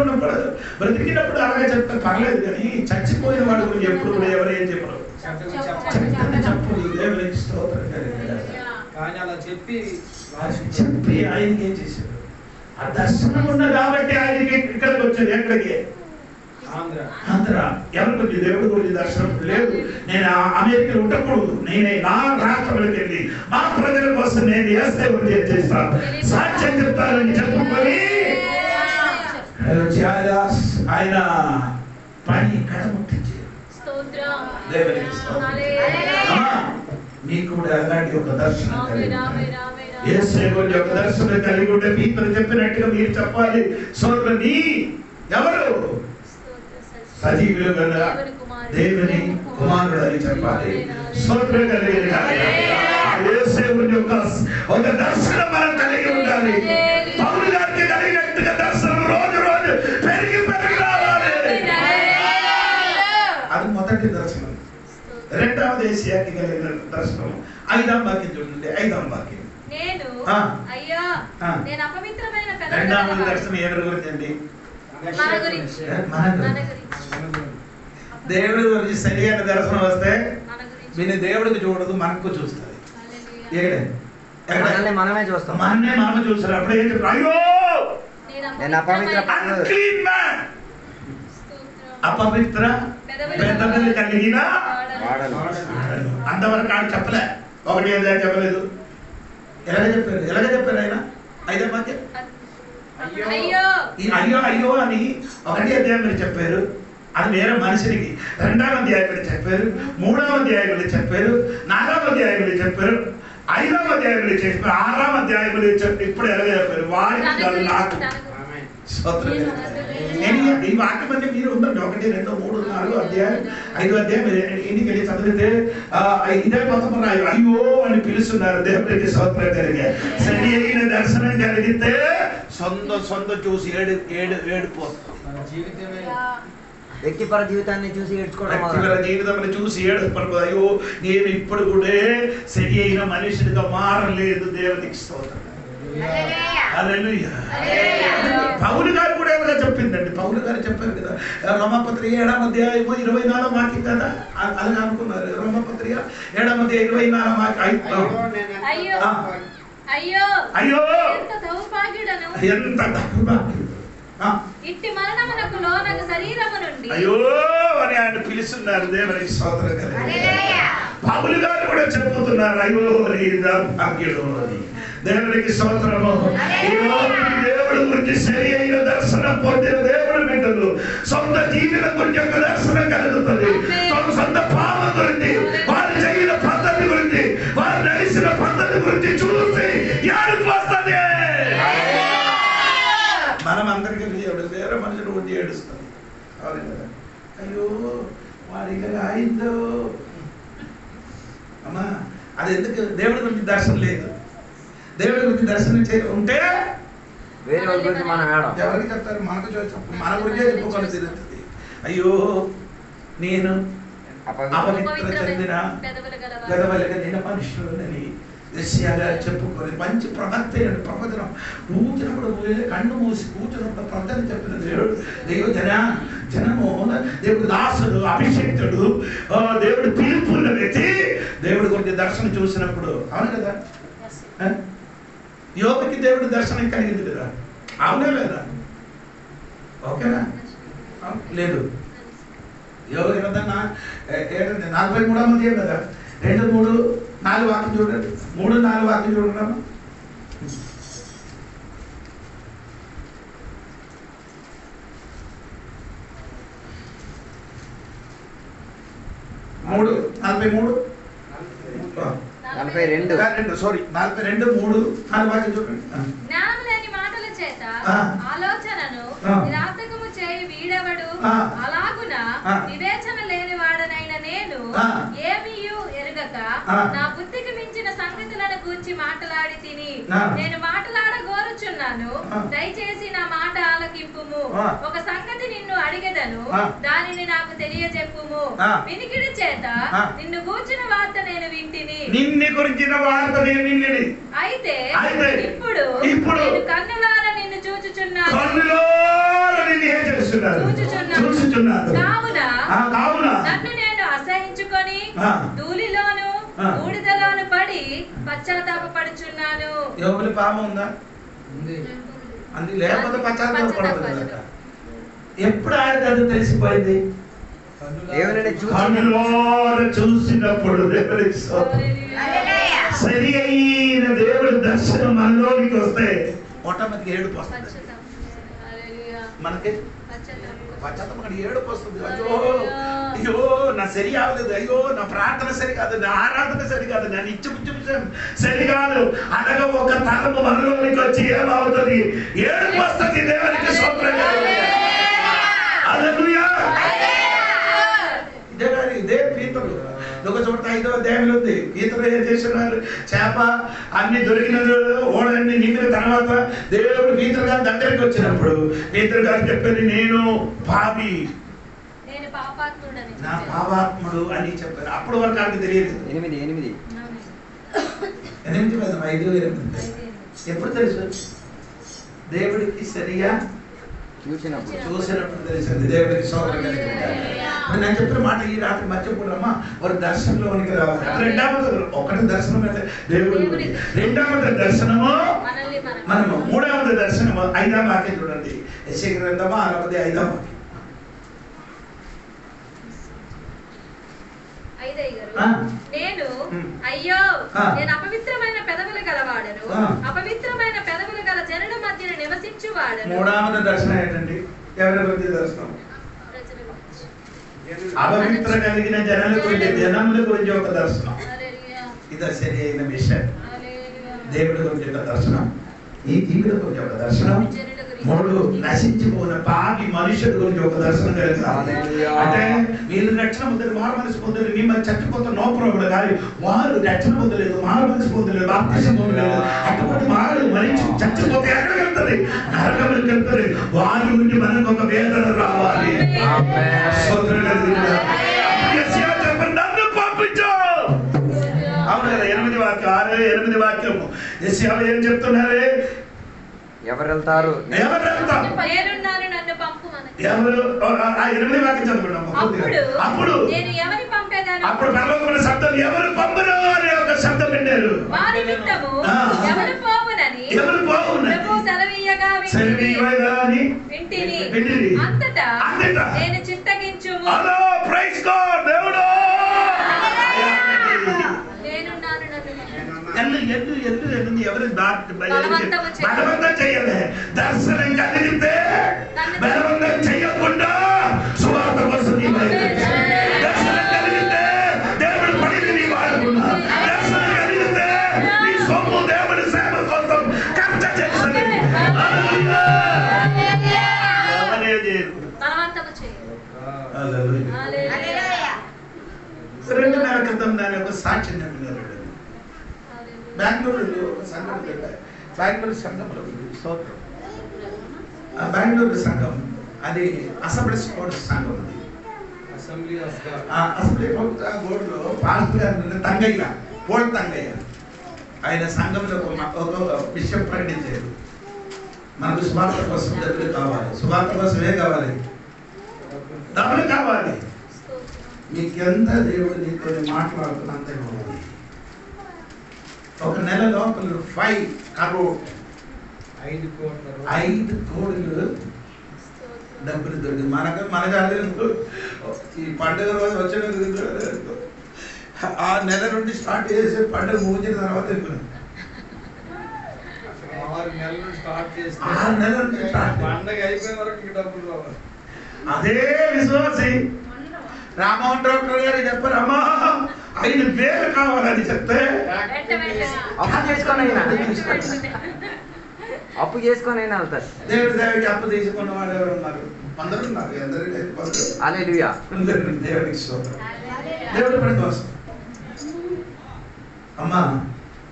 అలాగే చెప్తే పర్లేదు, కానీ చచ్చిపోయిన వాడి గురించి ఎప్పుడు కూడా ఎవరేం చెప్పరు. చెప్పి ఆయనకి ఏం చేశారు? ఆ దర్శనం ఉన్న కాబట్టి ఆయనకి ఇక్కడికి వచ్చాడు. ఎక్కడికి? ఆంధ్ర. ఎవరి గురించి? దేవుడి గురించి దర్శనం లేదు. నేను అమెరికాలో ఉండకూడదు, నేనే నా రాష్ట్రంలోకి వెళ్ళి మా ప్రజల కోసం నేను ఏసై గురించి చేస్తాను, సాక్ష్యం చెప్తానని చెప్పుకొని ఆయన పని కడముట్టించారు. మీకు కూడా అలాంటి ఒక దర్శనం ఏసై గురించి ఒక దర్శనం కలిగి ఉంటే మీతో చెప్పినట్టుగా మీరు చెప్పాలి. సోదరుని ఎవరు? సజీవులు కన్నా దేవుని కుమారుడు అని చెప్పాలి. స్తోత్రం కలిగిన ఏసై గురించి ఒక దర్శనం మనం కలిగి ఉండాలి. పౌలు గారికి కలిగినట్టుగా దర్శనం రోజు రోజు పెరిగి రావాలి. అది మొదటి దర్శనం. రెండవది ఏసియాకి కలిగిన దర్శనం 5వ వాక్యం చూడండి. 5వ వాక్యం. రెండవది దర్శనం ఎవరి గురించి అండి? దేవుడి గురించి సరైన దర్శనం వస్తే విని దేవుడికి చూడదు, మనకు చూస్తుంది. మనమే చూస్తాం. మనమే చూస్తారు. అప్పుడు ఏం చెప్పారు? అయ్యో అపవిత్ర పెద్దలు కలిగిన అంతవరకు ఆడు చెప్పలే. ఒకటి ఏదో చెప్పలేదు. ఎలాగ చెప్పారు ఆయన? 5వ వాక్యం. అయ్యో అయ్యో అని 1వ అధ్యాయంలో చెప్పారు. అది వేరే మనిషికి. 2వ అధ్యాయంలో చెప్పారు, 3వ అధ్యాయంలో చెప్పారు, 4వ అధ్యాయంలో చెప్పారు, 5వ అధ్యాయంలో చెప్పారు, 6వ అధ్యాయంలో చెప్పారు. ఇప్పుడు ఎలా చెప్పారు? వారికి నాకు ఈ వాక్యం అంటే మీరు ఉందండి. 1, 2, 3, 4 అధ్యాయం 5వ అధ్యాయం ఇంటికి వెళ్ళి చదివితే ఇదే మొత్తం అయ్యో అని పిలుస్తున్నారు. దేవుడికి స్తోత్రం కలిగే సరి అయిన దర్శనం కలిగితే సొంత చూసి ఏడిపోతాం. వ్యక్తిపర జీవితాన్ని చూసి ఏడ్చుకోవడం, జీవితాన్ని చూసి ఏడుపడిపోదు. అయ్యో నేను ఇప్పుడు కూడా సరి అయిన మనుషుడిగా మారలేదు. దేవునికి స్తోత్రం. పౌలు గారు కూడా ఏమైనా చెప్పిందండి. పౌలు గారు చెప్పారు కదా, రోమపత్రిక 7వ అధ్యాయం 24వ వాక్యం కదా, అలాగే అనుకున్నారు. రోమపత్రిక 7వ అధ్యాయం 24వ వాక్యం. అయ్యో ఎంత దౌర్భాగ్యుడను. ఇట్టి మరణమునకు లోనగు శరీరము నుండి అయ్యో అని ఆయన పిలుస్తున్నారు. దేవునికి స్తోత్రం కలిగి పౌలు గారు కూడా చెప్పుతున్నారు. అయ్యో దౌర్భాగ్యుడు అని. దేవునికి స్తోత్రము. దేవుడి గురించి సరి అయిన దర్శనం పొందిన దేవుడి బిడ్డలు సొంత జీవితం గురించి ఒక దర్శనం కలుగుతుంది. సొంత పాపం గురించి, వారు చేసిన పద్ధతి గురించి, వారు నడిచిన పద్ధతి గురించి చూసి ఏడుపు వస్తుంది. మనం అందరికీ వేరే మనుషులు ఉండి ఏడుస్తాం. అవును కదా? అయ్యో వాడికి అయిందో అమ్మా. అది ఎందుకు? దేవుడి గురించి దర్శనం లేదు. దేవుడి గురించి దర్శనం ఉంటే వేరే వాళ్ళ గురించి మనం ఏడం. ఎవరికి చెప్తారు? మనకు మన గురించే చెప్పుకొని తిరుగుతుంది. అయ్యో నేను అపవిత్ర చెందిన గదవలగలిగిన మనుషులని యెషయా చెప్పుకొని మంచి ప్రవచనం కూర్చున్నప్పుడు కన్ను మూసి కూర్చున్నప్పుడు ప్రవచన చెప్పిన దేవుడు జనము దేవుడు దాసుడు అభిషేక్తుడు దేవుడు పిలుపున్న వ్యక్తి దేవుడి గురించి దర్శనం చూసినప్పుడు. అవును కదా? యోగుకి దేవుడు దర్శనం కలిగింది కదా? అవునా లేదా? ఓకేనా? లేదు. యోగ గ్రంథం 43 కదా? 2, 3, 4 వాక్యం చూడండి. 3, 4 వాక్యం చూడండి. 43 42 సారీ 42, 3, 4 వాక్యం చూడండి. జ్ఞానం లేని మాటల చేత ఆలోచనను నిరర్థకము చేయి వీడెవడు? అలాగున వివేచన లేని వాడనైన నేను ఏమీయు ఎరుగక నా బుద్ధికి మించిన సంగతులను గూర్చి మాట్లాడి తిని నేను మాట్లాడగోరుచున్నాను. దయచేసి నా మాట ఆలకింపుము. ఒక సంగతి నిన్ను అడిగెదను, దానిని నాకు తెలియజెప్పుము. వినికిడి చేత నిన్ను గూర్చిన వార్త నేను వింటిని. నిన్ను గురించిన వార్త నేను వింటిని. అయితే ఇప్పుడు నేను కన్నులారా నిన్ను చూచుచున్నాను. కావున నన్ను నేను అసహించుకొని ధూళిలోను బూడిదలోను పడి పశ్చాత్తాపపడుచున్నాను. యోగుల పాపం ఉందా? అది లేకపోతే పశ్చాత్తాపపడదు. ఎప్పుడు ఆయన అది తెలిసిపోయింది? చూసినప్పుడు సరి అయిన దేవుడి దర్శనం మనలోనికి వస్తే ఆటోమేటిక్ ఏడుపు వస్తుంది. మనకి పశ్చాత్తాపం ఏడుపు వస్తుంది. అయ్యో నా సరి అవ్వలేదు, అయ్యో నా ప్రార్థన సరికాదు, నా ఆరాధన సరికాదు, నా నిత్యం సరికాదు అనగా ఒక తరము మనలోనికి వచ్చి ఏమవుతుంది? ఏడుపు వస్తుంది. దేవునికి స్తోత్రం. హల్లెలూయా. ఇదే పీతరు ఒక చోట 5వ అధ్యాయంలో ఉంది. పీతరు ఏం చేస్తున్నారు? చేప అన్ని దొరికిన ఓడన్ని నిండిన తర్వాత దేవుడు పీతరు గారి దగ్గరికి వచ్చినప్పుడు పీతరు గారు చెప్పారు, నేను పాపి, నా పాపాత్ముడు అని చెప్పారు. అప్పుడు వరకు నాకు తెలియదు. 8 5 ఎప్పుడు తెలుసు? దేవుడికి సరిగా చూసినప్పుడు తెలిసింది. దేవుడికి స్తోత్రం కలిగింది. నేను చెప్పిన మాట ఈ రాత్రి మర్చిపోరమ్మా. వారు దర్శనంలోనికి రావాలి. ఒకటి దర్శనం దేవుడి గురించి, రెండవది దర్శనము మనము, మూడవది దర్శనము 5వ వాక్యం చూడండి. యెషయా గ్రంథము 65వ వాక్యం. నేను అయ్యో నేను అపవిత్రమైన పెదవులు గలవాడను, అపవిత్రమైన పెదవులు గల జనుల మధ్య నివసించువాడను. మూడవది దర్శనం ఏంటండి? ఎవరి గురించి దర్శనం? అపవిత్ర కలిగిన జనుల గురించి, జనముల గురించి ఒక దర్శనం. ఇది సరి అయిన విషయం. దేవుడి గురించి ఒక దర్శనం, ఈ జీవితం గురించి ఒక దర్శనం, 3 నశించిపోయిన పాపి మనుషుల గురించి ఒక దర్శనం కలిగింది. అంటే వీళ్ళు రక్షణ పొందలేదు, మారు మనసు పొందలేదు, మిమ్మల్ని చచ్చిపోతే నో ప్రాబ్లం. కానీ వారు రక్షణ పొందలేదు, మారు మనసు పొందలేదు, బాప్తిసం పొందలేదు. అటువంటి వారు మనిషి చచ్చిపోతే ఎక్కడికి వెళ్తుంది? నరకములకు వెళ్తుంది. వారి గురించి మనకు ఒక వేదన రావాలి. నన్ను పంపించు. అవును కదా? 8 వాక్యం 6, 8 వాక్యము. యెషయా ఏం చెప్తున్నారే? ఎవరు వెళ్తారు? ఎవరు అప్పుడు పరలోకమున శబ్దం, ఎవరు పంపరు అనే ఒక శబ్దం విన్నారు. ఎవరు పోవునని అంతటా నేను చిత్తగించుము. Hello praise God. దేవుడు ఎవరు బలవంతం చెయ్యలే. దర్శనం కలిగితే బలవంతం చెయ్యకుండా సువార్త వస్తుంది. దర్శనం కలిగితే దేవుడు పడిని నీ వాడుకున్నా. దర్శనం కలిగితే నీ సొమ్ము దేవుడి సేవ కోసం ఖర్చు చేస్తుంది. రెండున్నర క్రితం దాని ఒక సాక్ష్యం చెప్పినారు. బెంగళూరులో ఒక సంఘం పెట్టారు. బెంగళూరు సంఘంలో స్తోత్రం. ఆ బెంగళూరు సంఘం అది అసెంబ్లీ స్పోర్ట్స్ సంఘం. అది అసెంబ్లీ బోర్డులో పాస్టర్ గారు తంగయ్య, పోల్ తంగయ్య, ఆయన సంఘంలో ఒక విషయం ప్రకటించారు. మనకు సువార్త కోసం డబ్బులు కావాలి. సువార్త కోసం ఏం కావాలి? డబ్బులు కావాలి. మీకెంత దేవుడు నీతో మాట్లాడుతున్నంత కావాలి. ఒక నెల లోపల 5 crore 5 కోట్లు డబ్బులు దొరికింది. మన జాతీయులు ఈ పండుగ రోజు వచ్చిన ఆ నెల నుండి స్టార్ట్ చేసే పండుగ ముగిసిన తర్వాత 6 నెలలు స్టార్ట్ చేస్తే 6 నెలల నుండి పండుగ అయిపోయే వరకు డబ్బులు రావాలి. అదే విశ్వాసి రామోహన్ రావు గారు చెప్పారు, అమ్మా 5,000 కావాలని చెప్తే అప్పు చేసుకొని అయినా వెళ్తారు. దేవుడికి అప్పు తీసుకున్న వాడు ఎవరు ఉన్నారు? అందరూ ఉన్నారు. హల్లెలూయా. దేవుడికి స్తోత్రం. దేవుడి పని కోసం అమ్మా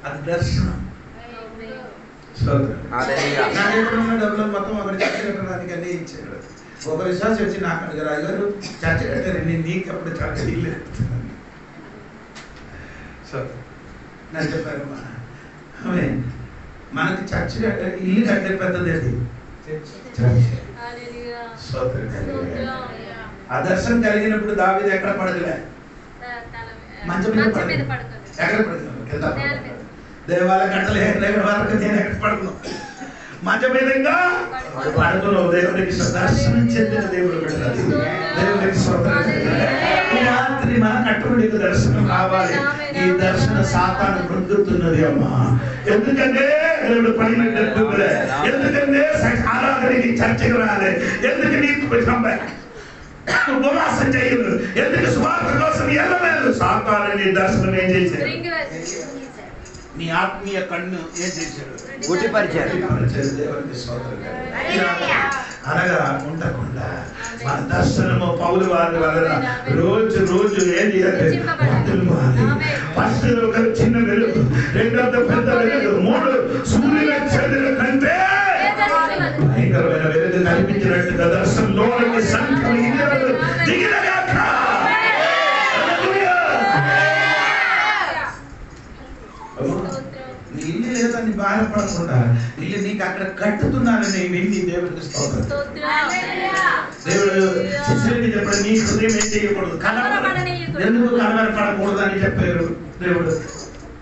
అది దర్శనం. డబ్బులు మొత్తం ఒకటి చర్చ కట్టడానికి అన్నీ ఇచ్చాడు. ఒక విశ్వాసం వచ్చి నాకు అడిగారు, అయ్యారు చర్చ కట్టారండి, నీకెప్పుడు చర్చ ఇల్లు నేను చెప్పారమ్మా, మనకి చర్చ ఇల్లు కట్టే పెద్దది అది ఆ దర్శనం కలిగినప్పుడు దావీదు ఎక్కడ పడదులే, మంచం మీద పడదు. ఎక్కడ పడదు? కింద. దేవాలయ గంటలు వరకు నేను ఎక్కడ పడుకున్నాను? మంచం మీద ఇంకా పడుకున్నావు. దేవునికి దర్శనం చెందిన దేవుడు పెట్టాలి. దేవునికి రాత్రి మన కట్టుబడి దర్శనం కావాలి. ఈ దర్శన సాతాను పొందుతున్నది అమ్మా. ఎందుకంటే దేవుడు పని ఎందుకంటే ఆరాధనకి చర్చకు రాలే, ఎందుకు నీకు ఉపవాసం చేయదు, ఎందుకు స్వార్థ కోసం వెళ్ళలేదు. సాతాను దర్శనం ఏం చేశాడు? నీ ఆత్మీయ కన్ను ఏం చేశాడు? గుడ్డిపరిచాడు. అనగా ఉండకుండా మన దర్శనము పౌలు వారి వలన రోజు రోజు ఏం చేయాలి? ఫస్ట్ ఒక చిన్న వెలుగు, రెండవ పెద్ద వెలుగు, 3 సూర్యుల చంద్రుల కంటే భయంకరమైన వెలుగు కనిపించినట్టుగా దర్శనంలోనికి సంఖ్యలు దిగినగాక. నీ ఇల్లు లేదని బాధపడకుండా ఇల్లు నీకు అక్కడ కట్టుతున్నానని వెళ్ళి దేవుడికి స్తోత్రం. దేవుడు శిష్యులకి చెప్పాడు, నీ హృదయం ఏం చేయకూడదు, ఎందుకు కలవరపడకూడదు అని చెప్పారు. దేవుడు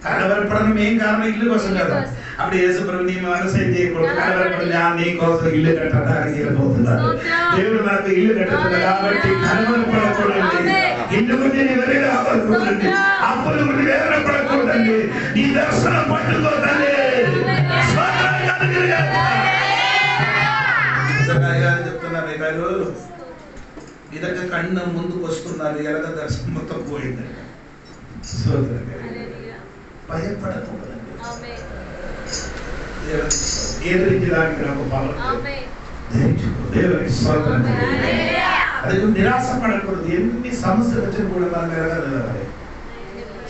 కలవరపడడం ఏం కారణం? ఇల్లు కోసం కదా. అప్పుడు యేసుప్రభు నీ మనసు ఏం చేయకూడదు, కలవరపడి నీ కోసం ఇల్లు కట్టడానికి వెళ్ళిపోతున్నారు. దేవుడు నాకు ఇల్లు కట్టుతుంది కాబట్టి కలవరపడకూడదు. ఇల్లు గురించి ఎవరే రావకూడదండి, అప్పుల గురించి వేరే పడకూడదండి. నీ దర్శనం పట్టుకోదండి. చెప్తున్నారు గారు, ఇదొక కన్ను ముందుకు వస్తున్నారు, ఎలాగ దర్శనం మొత్తం పోయిందండి. భయపడకూడదండి. ఎదిరించడానికి నాకు బలం. అది నిరాశ పడకూడదు. ఎన్ని సమస్యలు వచ్చినా కూడా మనం ఎలాగలగాలి,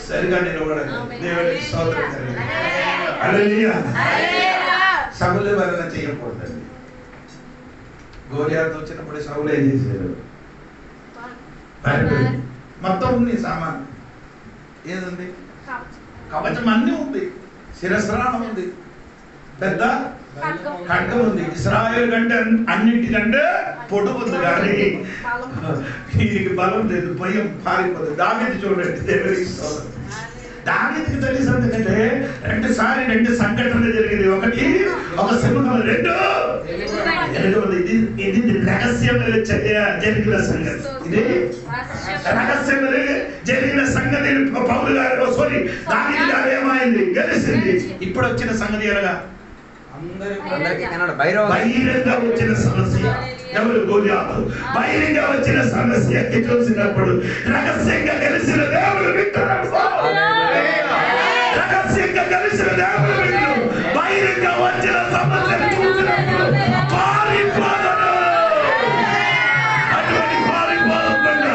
సరిగా నిలబడాలి. దేవుడికి స్తోత్రం. హల్లెలూయా. సౌలు వలన చేయకూడదండి. గోలియాతు వచ్చినప్పుడు సౌలు ఏం చేశాడు? మొత్తం ఉంది సామాన్. ఏదుంది? కవచం అన్నీ ఉంది, శిరస్రాణం ఉంది, పెద్ద ఖడ్గం ఉంది. ఇశ్రాయేలు కంటే అన్నింటికంటే పొడుగు ఉంది, కానీ వీరికి బలం లేదు, భయం పారిపోతుంది. దావీదు చూడండి, దేవుడికి స్తోత్రం. దావీదుకి తెలిసి ఎందుకంటే 2 సంఘటనలు జరిగింది. ఒకటి ఒక సింహం, 2 ఇది రహస్యంగా జరిగిన సంగతి. ఇది రహస్యంగా జరిగిన సంగతి. పౌలు గారు దావీదు గారు ఏమైంది? గెలిచింది. ఇప్పుడు వచ్చిన సంగతి ఎలాగా? బహిరంగ వచ్చిన సమస్య. ఎవరు? గోలియాతు. బహిరంగ వచ్చిన సమస్య చూసినప్పుడు రహస్యంగా కలిసిన దేవుడు వింటారు. రహస్యంగా కలిసిన దేవుడు వింటారు. బహిరంగ వచ్చిన సమస్య చూసినప్పుడు పారిపోదను. అటువంటి పారిపోదకుండా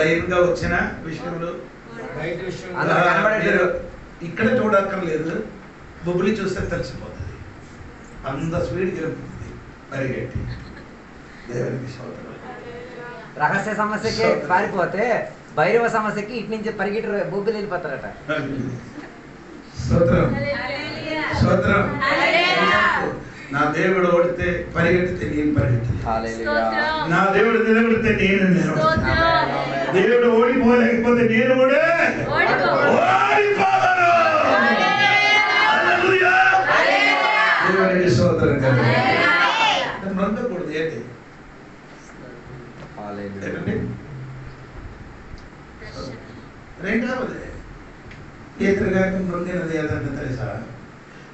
లైన్ గా వచ్చిన విషయంలో బయట విషయం అందరూ కనబడేది. మీరు ఇక్కడ చూడక్కర్లేదు, బొబ్బులి చూస్తే తెలిసిపోతుంది. అంత స్పీడ్గా వెళ్తుంది పరిగెట్టి. దేవునికి స్తోత్రం. రహస్య సమస్యకి పారిపోతే భైరవ సమస్యకి ఇటు నుంచి పరిగెట్టి బొబ్బులు వెళ్ళిపోతారట. స్తోత్రం హల్లెలూయా. స్తోత్రం. హల్లెలూయా. నా దేవుడు ఓడితే పరిగెడితే నేను పరిగెత్తి, స్తోత్రం. నా దేవుడు నిలబడితే నేను నిలబడతాను. స్తోత్రం. దేవుడు ఓడిపోలేకపోతే నేను కూడా ఓడిపోను. ఓడిపోను. హల్లెలూయా. దేవునికి స్తోత్రం కలుగును. నొందకూడదు. ఏంటి ఏంటండి? రెండవది పేతురు గారికి మృంగినది ఏదంటే తెలుసా?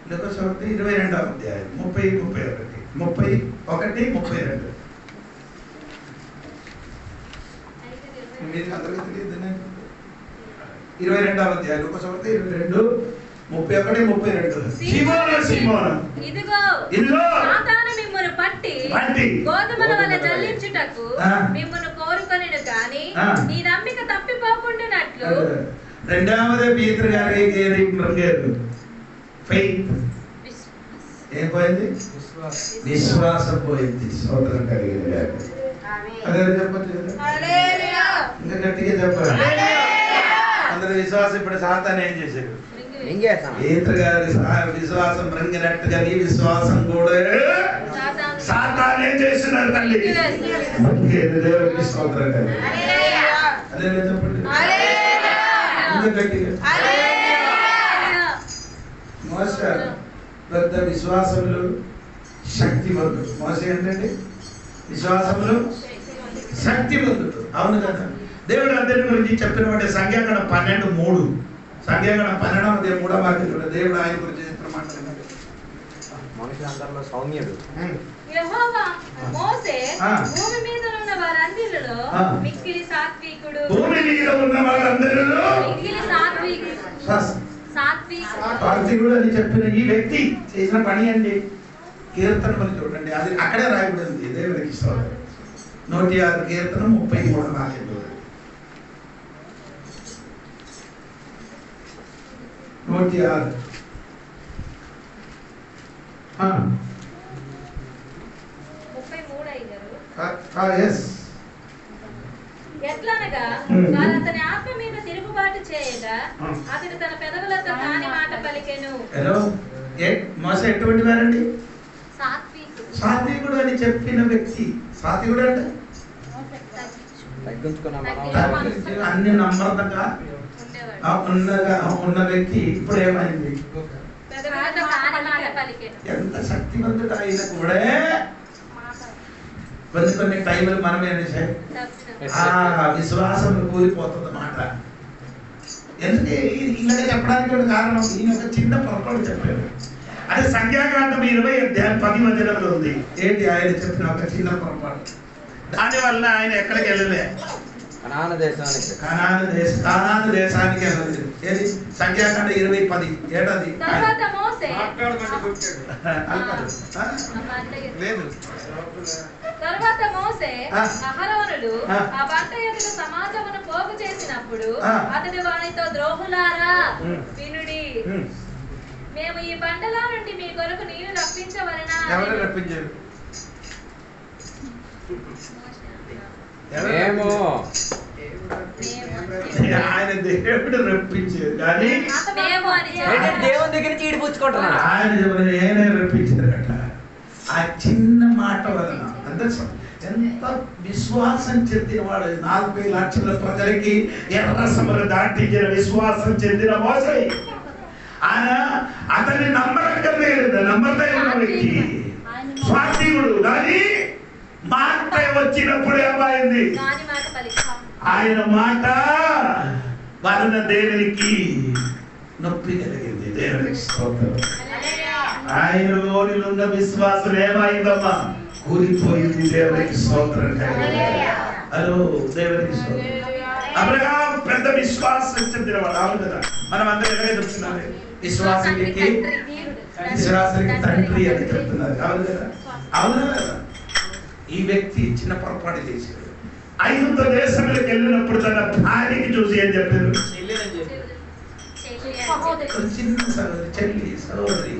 లూకాసు 22వ అధ్యాయం 31 మీరు అందరికీ తెలియదు. 22వ అధ్యాయం లూకాసు 22 31 32. సీమోను సీమోను, ఇదిగో ఇదిగో సాతాను మిమ్మును పట్టి గోధుమల వలె జల్లించుటకు మిమ్మును కోరుకొనిను గాని నీ నమ్మిక తప్పిపోకుండానట్లు. రెండవది పేతురు గారికి మృంగేరు ఫెయిత్. ఏం పోయింది? విశ్వాసం పోయింది. స్తోత్రం కలిగింది. అదే చెప్పచ్చు కదా, ఇంకా గట్టిగా చెప్పాలి. అందరి విశ్వాసం ఇప్పుడు సాతాను ఏం చేశాడు? పేతురు గారి విశ్వాసం మృంగినట్టుగా నీ విశ్వాసం కూడా సాతాను ఏం చేస్తున్నారు తల్లి? దేవుడికి స్తోత్రం కలిగింది. అదే చెప్పండి ఇంకా గట్టిగా. మోసే పెద్ద విశ్వాసములు శక్తివంతుడు. మోసే ఏంటండి? విశ్వాసములు శక్తివంతుడు. అవును కదా. దేవుడు అందరి గురించి చెప్పిన సంఖ్యాకాండం 12:3. సంఖ్యాకాండం 12:3 దేవుడు ఆయన గురించి చెప్పిన మాట్లాడారు. మనుషులందరిలో సౌమ్యుడు. యెహోవా మోసే భూమి మీద ఉన్న వారందరిలో మిక్కిలి సాత్వికుడు. భూమి మీద ఉన్న వారందరిలో మిక్కిలి సాత్వికుడు. సాత్వికుడు అని చెప్పిన ఈ వ్యక్తి చేసిన పని అండి. కీర్తనలు చూడండి, అది అక్కడే రాయబడింది. దేవునికి స్తోత్రం. 106 కీర్తన 33 వాక్యం. 106. ఎట్లనగా వారు అతని ఆత్మ మీద తిరుగుబాటు చేయగా అతడు తన పెదవులతో కాని మాట పలికెను. మోసే ఎటువంటి వారండి? సాత్వికుడు అని చెప్పిన వ్యక్తి. సాత్వికుడు అంటే అన్ని నమ్రతగా ఉన్న వ్యక్తి ఇప్పుడు ఏమైంది? పెదవులతో కాని మాట పలికెను. ఎంత శక్తివంతుడు అయినా కూడా కొన్ని టైంలు మనం ఏం చేయాలి? విశ్వాసం కూలిపోతుంది మాట. ఎందుకంటే ఇలాగే చెప్పడానికి కారణం ఈయన ఒక చిన్న పొరపాటు చెప్పాడు. అదే సంఖ్యాకాండం 20:10 ఉంది. ఏంటి ఆయన చెప్పిన ఒక చిన్న పొరపాటు? దానివల్ల ఆయన ఎక్కడికి వెళ్ళలే? కనాను దేశానికి వెళ్ళలేదు. ఏది? సంఖ్యాకాండం 20:10 ఏటది? తరువాత మోసే అహరోనులు ఆ పంట ఎదుట సమాజమును పోగు చేసినప్పుడు అతడు వానితో ద్రోహులారా వినుడి, మేము ఈ బండలో నుండి మీ కొరకు నీరు రప్పించవలెనా? ఎవరు రప్పించారు? ఆయన దేవుడు రప్పించారు కానీ దేవుని దగ్గర నుంచి ఈడిపుచ్చుకుంటున్నాడు. ఆయన నేనే రప్పించారట. ఆ చిన్న మాట వలన ఎంత విశ్వాసం చెందిన వాడు. 40 లక్షల ప్రజలకి ఎర్ర సముద్రం దాటించిన విశ్వాసం చెందిన మోసే. ఆయన అతన్ని నమ్మదగిన వ్యక్తి, స్వార్థికుడు. కానీ మాట వచ్చినప్పుడు ఏమైంది? ఆయన మాట వలన దేవునికి నొప్పి కలిగింది. దేవునికి స్తోత్రం. ఆయనలోని ఉన్న విశ్వాసం ఏమైందమ్మా? కూలిపోయింది. దేవునికి స్తోత్రం. హలో, దేవునికి స్తోత్రం. అబ్రహాం పెద్ద విశ్వాసం చెందినవాడు. అవును కదా. మనం అందరూ ఎలాగే చెప్తున్నాము? విశ్వాసానికి తండ్రి అని చెప్తున్నారు. అవును కదా. అవును కదా. ఈ వ్యక్తి చిన్న పొరపాటు చేశాడు. ఐగుప్తు దేశంలోకి వెళ్ళినప్పుడు తన భార్యకి చూసి ఏం చెప్పారు? చిన్న సహోదరి, చెల్లి, సహోదరి.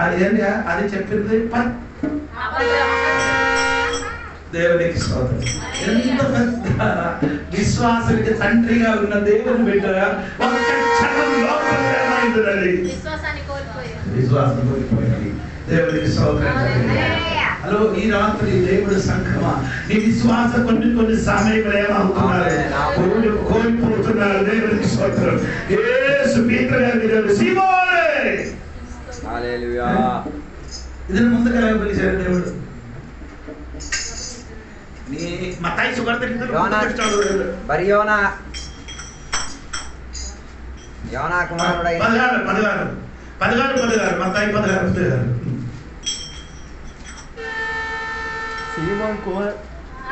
అది ఏంటి? అది చెప్పింది దేవునికి స్తోత్రం. ఎంత పెద్ద విశ్వాసానికి తండ్రిగా ఉన్న దేవుని బిడ్డ ఒక్క క్షణం లోపల ఏమైంది? విశ్వాసం కోల్పోయింది. దేవునికి స్తోత్రం. హలో, ఈ రాత్రి దేవుడు సంఘమా, నీ విశ్వాసం కొన్ని సమయంలో ఏమవుతున్నారు? కోల్పోతున్నారు. దేవునికి స్తోత్రం. యేసు పీతరు సీమోనే, హల్లెలూయా. ఇదని ముందుగా పిలిచారు దేవుడు. నీ మత్తయి సువార్త యోనా కుమారుడైన 16 మత్తయి 16.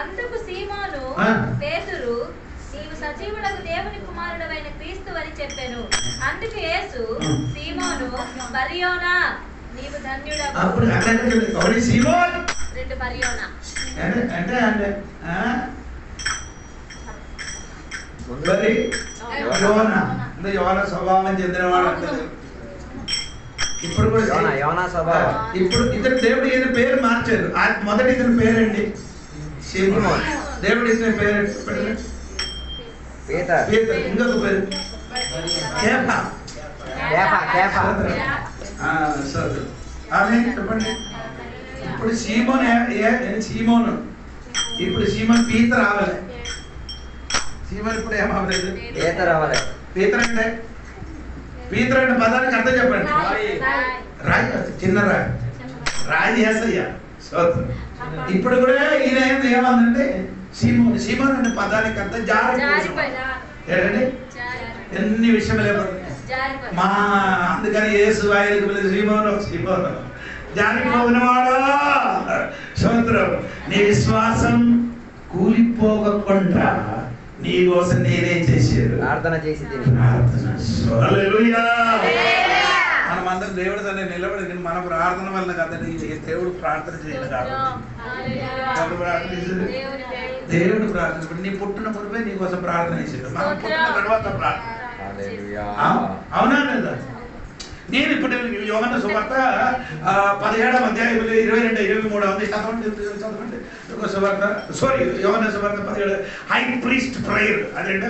అందుకు సీమోను పేతురు, నీవు సజీవుడగు దేవుని కుమారుడవైన క్రీస్తు అని చెప్పాను. అందుకు యేసు, సీమోను బర్యోనా, నీవు ధన్యుడవు. అప్పుడు అంటే సీమోన్ 2 బర్యోనా అంటే యోనా స్వభావం చెందినవాడు. ఇప్పుడు కూడా యోనా స్వభావం. ఇప్పుడు ఇతను దేవుడు ఈయన పేరు మార్చారు. మొదటి ఇతని పేరండి సీమోన్. దేవుడు ఇతని పేరు పీతరు. ఇంకొక పేరు కేఫా. చెప్పండి. ఇప్పుడు సీమోను ఇప్పుడు సీమోన్ పీతరు రావాలి. సీమోన్ ఇప్పుడు ఏమవ్వలేదు? పీతరు అంటే పదానికి అర్థం చెప్పండి. రాయి, చిన్న రాయి, రాయి యేసయ్య. ఇప్పుడు కూడా ఈయన ఏమందంటే సీమోన్ అనే పదానికి అర్థం జారిపోయింది. ఎన్ని విషయాలు లేకపోతే మా అందుకని యేసు ఆయనకు సీమోను జారిపోయినవాడా. స్తోత్రం. నీ విశ్వాసం కూలిపోకుండా నీ కోసం నేనేం చేశారు? ప్రార్థన చేసి మనమందరం దేవుడు తన నిలబడి మన ప్రార్థన వల్ల కదండి. దేవుడు ప్రార్థన చేయాలి కాబట్టి దేవుడు ప్రార్థన నీ పుట్టిన మునిపే నీ కోసం ప్రార్థన చేశాడు. మనం పుట్టిన తర్వాత ప్రార్థన. అవునా లేదా? నేను ఇప్పుడు యోహాను సువార్త 17వ అధ్యాయం 22-23 చదవండి. యోహాను సువార్త 17 హై ప్రీస్ట్ ప్రేయర్. అదంటే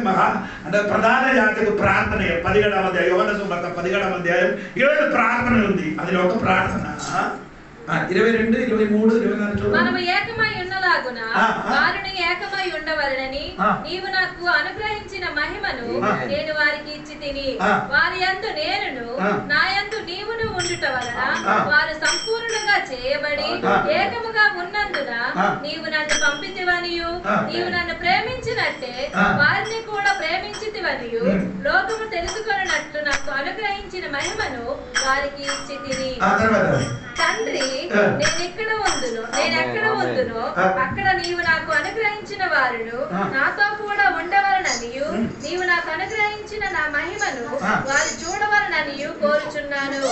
అంటే ప్రధాన యాజకుడు ప్రార్థన. 17వ అధ్యాయం యోహాను సువార్త 17వ అధ్యాయం 7 ప్రార్థన ఉంది. అది ఒక ప్రార్థన. 22, 23, 24 మనము ఏకమై ఉన్నలాగున వారిని ఏకమై ఉండవలెనని నీవు నాకు అనుగ్రహించిన మహిమను నేను వారికి ఇచ్చి తిని, వారి యందు నేనును నా యందు నీవును ఉండుట వలన వారు సంపూర్ణంగా చేయబడి ఏకముగా ఉన్నందున నీవు నన్ను పంపితివనియు నీవు నన్ను ప్రేమించినట్టే వారిని కూడా ప్రేమించితివనియు లోకము తెలుసుకొనున్నట్లు నాకు అనుగ్రహించిన మహిమను వారికి ఇచ్చి తిని. తండ్రి, నేనెక్కడ ఉందునో అక్కడ నీవు నాకు అనుగ్రహించిన వారును నాతో కూడా ఉండవలననియు నీవు నాకు అనుగ్రహించిన నా మహిమను వారు చూడవలననియు కోరుచున్నాను.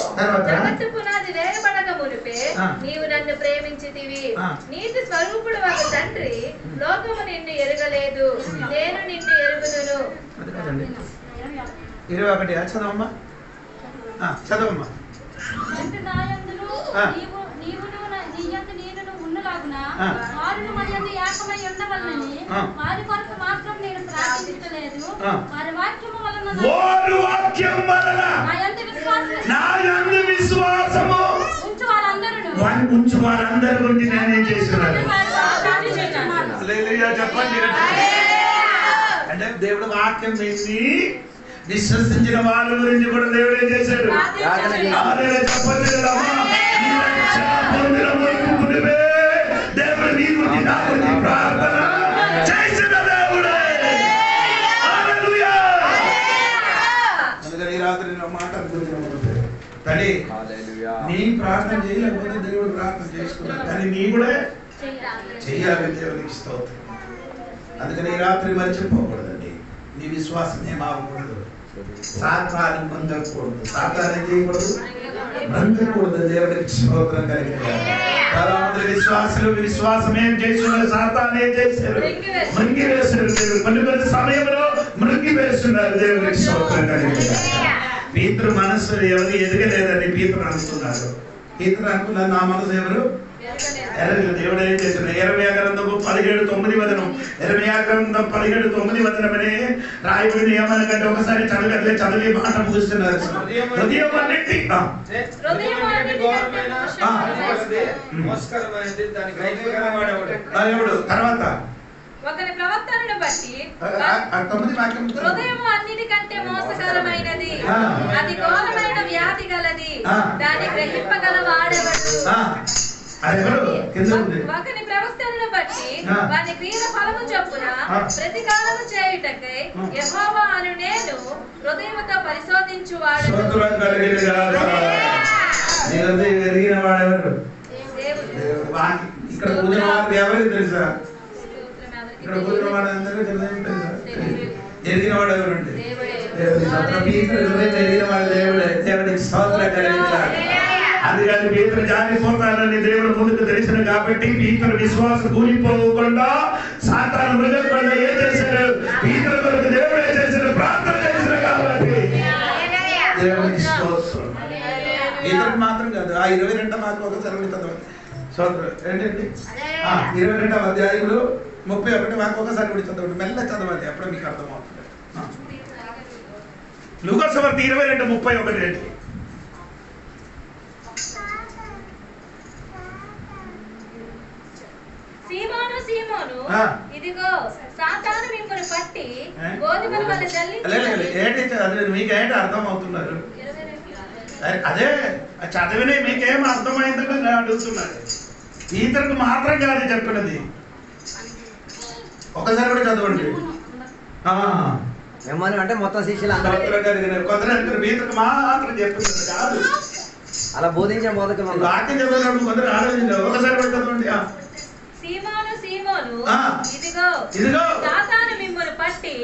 జగత్తు పునాది వేయబడక మునిపే నీవు నన్ను ప్రేమించితివి. నీతి స్వరూపుడు ఒక తండ్రి లోకము నిన్ను ఎరుగలేదు, నేను నిన్ను ఎరుగుదును. 21 చదవమ్మా. వారిని మన యందు ఏకమై ఉండవలెనని వారి కొరకు మాత్రం నేను ప్రార్థించలేదు. వారి వాక్యము వలన నా యందు విశ్వాసము ఉంచు వారందరి గురించి నేనేం చేస్తున్నాను? హల్లెలూయా చెప్పండి. అంటే దేవుడు వాక్యం చేసి విశ్వసించిన వాళ్ళ గురించి కూడా దేవుడు ఏం చేశాడు? చెప్పండి. దేవుడు నీ గురించి నా గురించి ప్రార్థన చేసిన దేవుడే. హల్లెలూయా. అందుకని ఈ రాత్రి నేను మాట అనుకుంటున్నాను. తల్లి, నీ ప్రార్థన చేయలేకపోతే దేవుడు ప్రార్థన చేసుకున్నాడు, కానీ నీ కూడా చేయాలి. దేవునికి స్తోత్రం. అందుకని ఈ రాత్రి మర్చిపోకూడదండి. నీ విశ్వాసం ఏమవకూడదు. సాతాను పొందకూడదు. సాతాను ఏం చేయకూడదు, పొందకూడదు. దేవుడికి స్తోత్రం కలిగింది. విశ్వాసులు విశ్వాసం ఏం చేస్తున్నారు? సాతాను ఏం చేశారు? మృంగి వేస్తున్నారు. కొన్ని కొన్ని సమయంలో మృంగి వేస్తున్నారు. దేవుడికి స్తోత్రం కలిగింది. పీతరు మనస్సు ఎవరు ఎదగలేదని పీతరు అనుకున్నారు. పీతరు అనుకున్నారు, నా మనసు ఎవరు ఎరగలేదు. దేవుడు ఏం చేస్తున్నారు? 20 గ్రంథము 17:9 20 గ్రంథం 17:9 అనే రాయబడిన ఏమనకంటే ఒకసారి చదివి మాట ముగిస్తున్నారు. హృదయం అన్నిటి తర్వాత ఒకరి ప్రవర్తనను బట్టి హృదయం అన్నిటికంటే మోసకరమైనది, అది ఘోరమైన వ్యాధి గలది, దాన్ని గ్రహింపగల వాడెవడు. ఒకరి ప్రవర్తనను బట్టి వాని క్రియల ఫలము చొప్పున ప్రతికారము చేయుటకై యెహోవా అను నేను హృదయముతో పరిశోధించువాడు. ఇక్కడ కూర్చున్న వారు ఎవరికి తెలుసా? ఇక్కడ కూర్చున్న వాడు అందరూ ఎరిగిన వాడు ఎవరండి? ఎరిగిన వాడు దేవుడే. దేవుడికి స్తోత్రం కలిగించాలి. అందుకని పీతరు జారిపోతానని దేవుడు ముందుకు తెలిసిన కాబట్టి పీతరు విశ్వాసం కూలిపోకుండా సాతాను మృగకుండా ఏం చేశారు? పీతరు కొరకు దేవుడే చేశారు, ప్రార్థన చేశారు. కాబట్టి దేవుడికి స్తోత్రం. పీతరుకు మాత్రం కాదు, ఆ 22 మాత్రం ఒకసారి చదవండి. స్తోత్రం ఏంటండి? 22వ అధ్యాయంలో 31 మాకు ఒకసారి కూడా చదవండి. మెల్ల చదవాలి, అప్పుడే మీకు అర్థమవుతుంది. లూకాసు వార్త 22:31. సీమోను సీమోను, ఇదిగో సాతాను మిమ్మల్ని పట్టి గోధుమల వలె జల్లించును. మీకేంటి అర్థం అవుతున్నారు? అదే చదివినే మీకేం అర్థమైందని నేను అడుగుతున్నాను. పీతరుకు మాత్రం కాదు చెప్పినది, ఒకసారి కూడా చదవండి. అంటే మొత్తం శిష్యులు కొందరు పీతరుకు మాత్రం చెప్తున్నారు కాదు, అలా బోధించిన బోధకులు వాక్యం చదివినప్పుడు కొందరు ఆలోచించారు. ఒకసారి కూడా చదవండి. సీమోను సీమోను, ఇదిగో ఇదిగో సాతాను మిమ్మల్ని పట్టి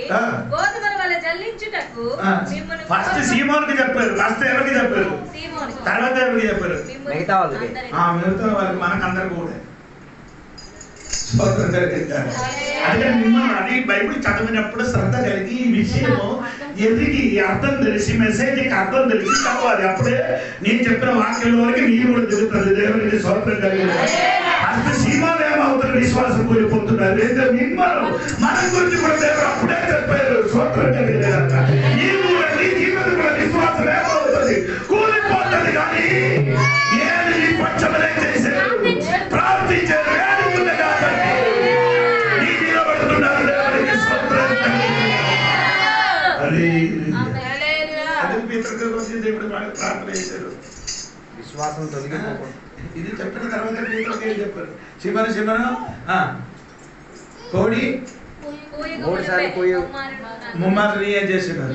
గోధుమల వలె జల్లించుటకు మిమ్మల్ని. ఫస్ట్ సీమోనుకి చెప్పారు, ఫస్ట్ ఎవరికి చెప్పారు? తర్వాత ఎవరికి చెప్పారు? మిగతా వాళ్ళకి. మిగతా వాళ్ళకి మనకందరు కూడా అదే మిమ్మల్ని బైబిల్ చదివినప్పుడు శ్రద్ధ కలిగి ఈ విషయము ఎదిగి అర్థం తెలిసి మెసేజ్కి అర్థం తెలిసి చదవాలి. అప్పుడే నేను చెప్పిన వాక్యంలో వరకు నీవు కూడా తిరుగుతుంది. దేవునికి స్తోత్రం కలిగి అంత సీమాలు ఏమవుతారు? విశ్వాసం కూలిపోతున్నారు. మిమ్మల్ని మన గురించి కూడా దేవుడు అప్పుడే చెప్పారు. స్తోత్రం కలిగి నీవు కూడా నీ జీవితం కూడా విశ్వాసం ఏమవుతుంది? కూలిపోతుంది. కానీ ఏది నీ పక్షమనే చేశారు, ప్రార్థించారు, విశ్వాసం తొలగిపోకుండా. ఇది చెప్పిన తర్వాత చెప్పారు, సిమను సిమను కోడి 3 సార్లు పోయి ముమ్మారు ఏం చేసినారు.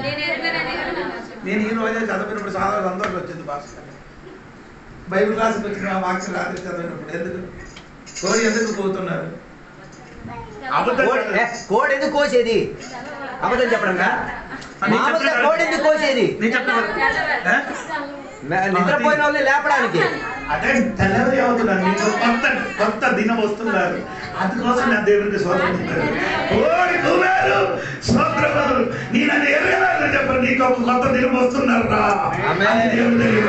నేను ఈ రోజే చదివినప్పుడు చాలా సంతోషం వచ్చింది. భాస్కర్ బైబిల్ క్లాస్కి వచ్చిన వాక్యం రాత్రి చదివినప్పుడు ఎందుకు కోడి ఎందుకు పోతున్నారు? కోడి ఎందుకు కోసేది? అబద్ధం చెప్పడం కోడి ఎందుకు కోసేది? నిద్రపోయిన వాళ్ళని లేపడానికి. అదే తెల్లవరి అవుతున్నారు. కొత్త దినం వస్తున్నారు. అందుకోసం నా దేవుడికి స్వతంత్రం. కోడి కూరారు స్వతంత్రం. నేను అది ఎరగలేదని చెప్పారు. నీకు ఒక కొత్త దినం వస్తున్నారు రా. దేవుడి దగ్గర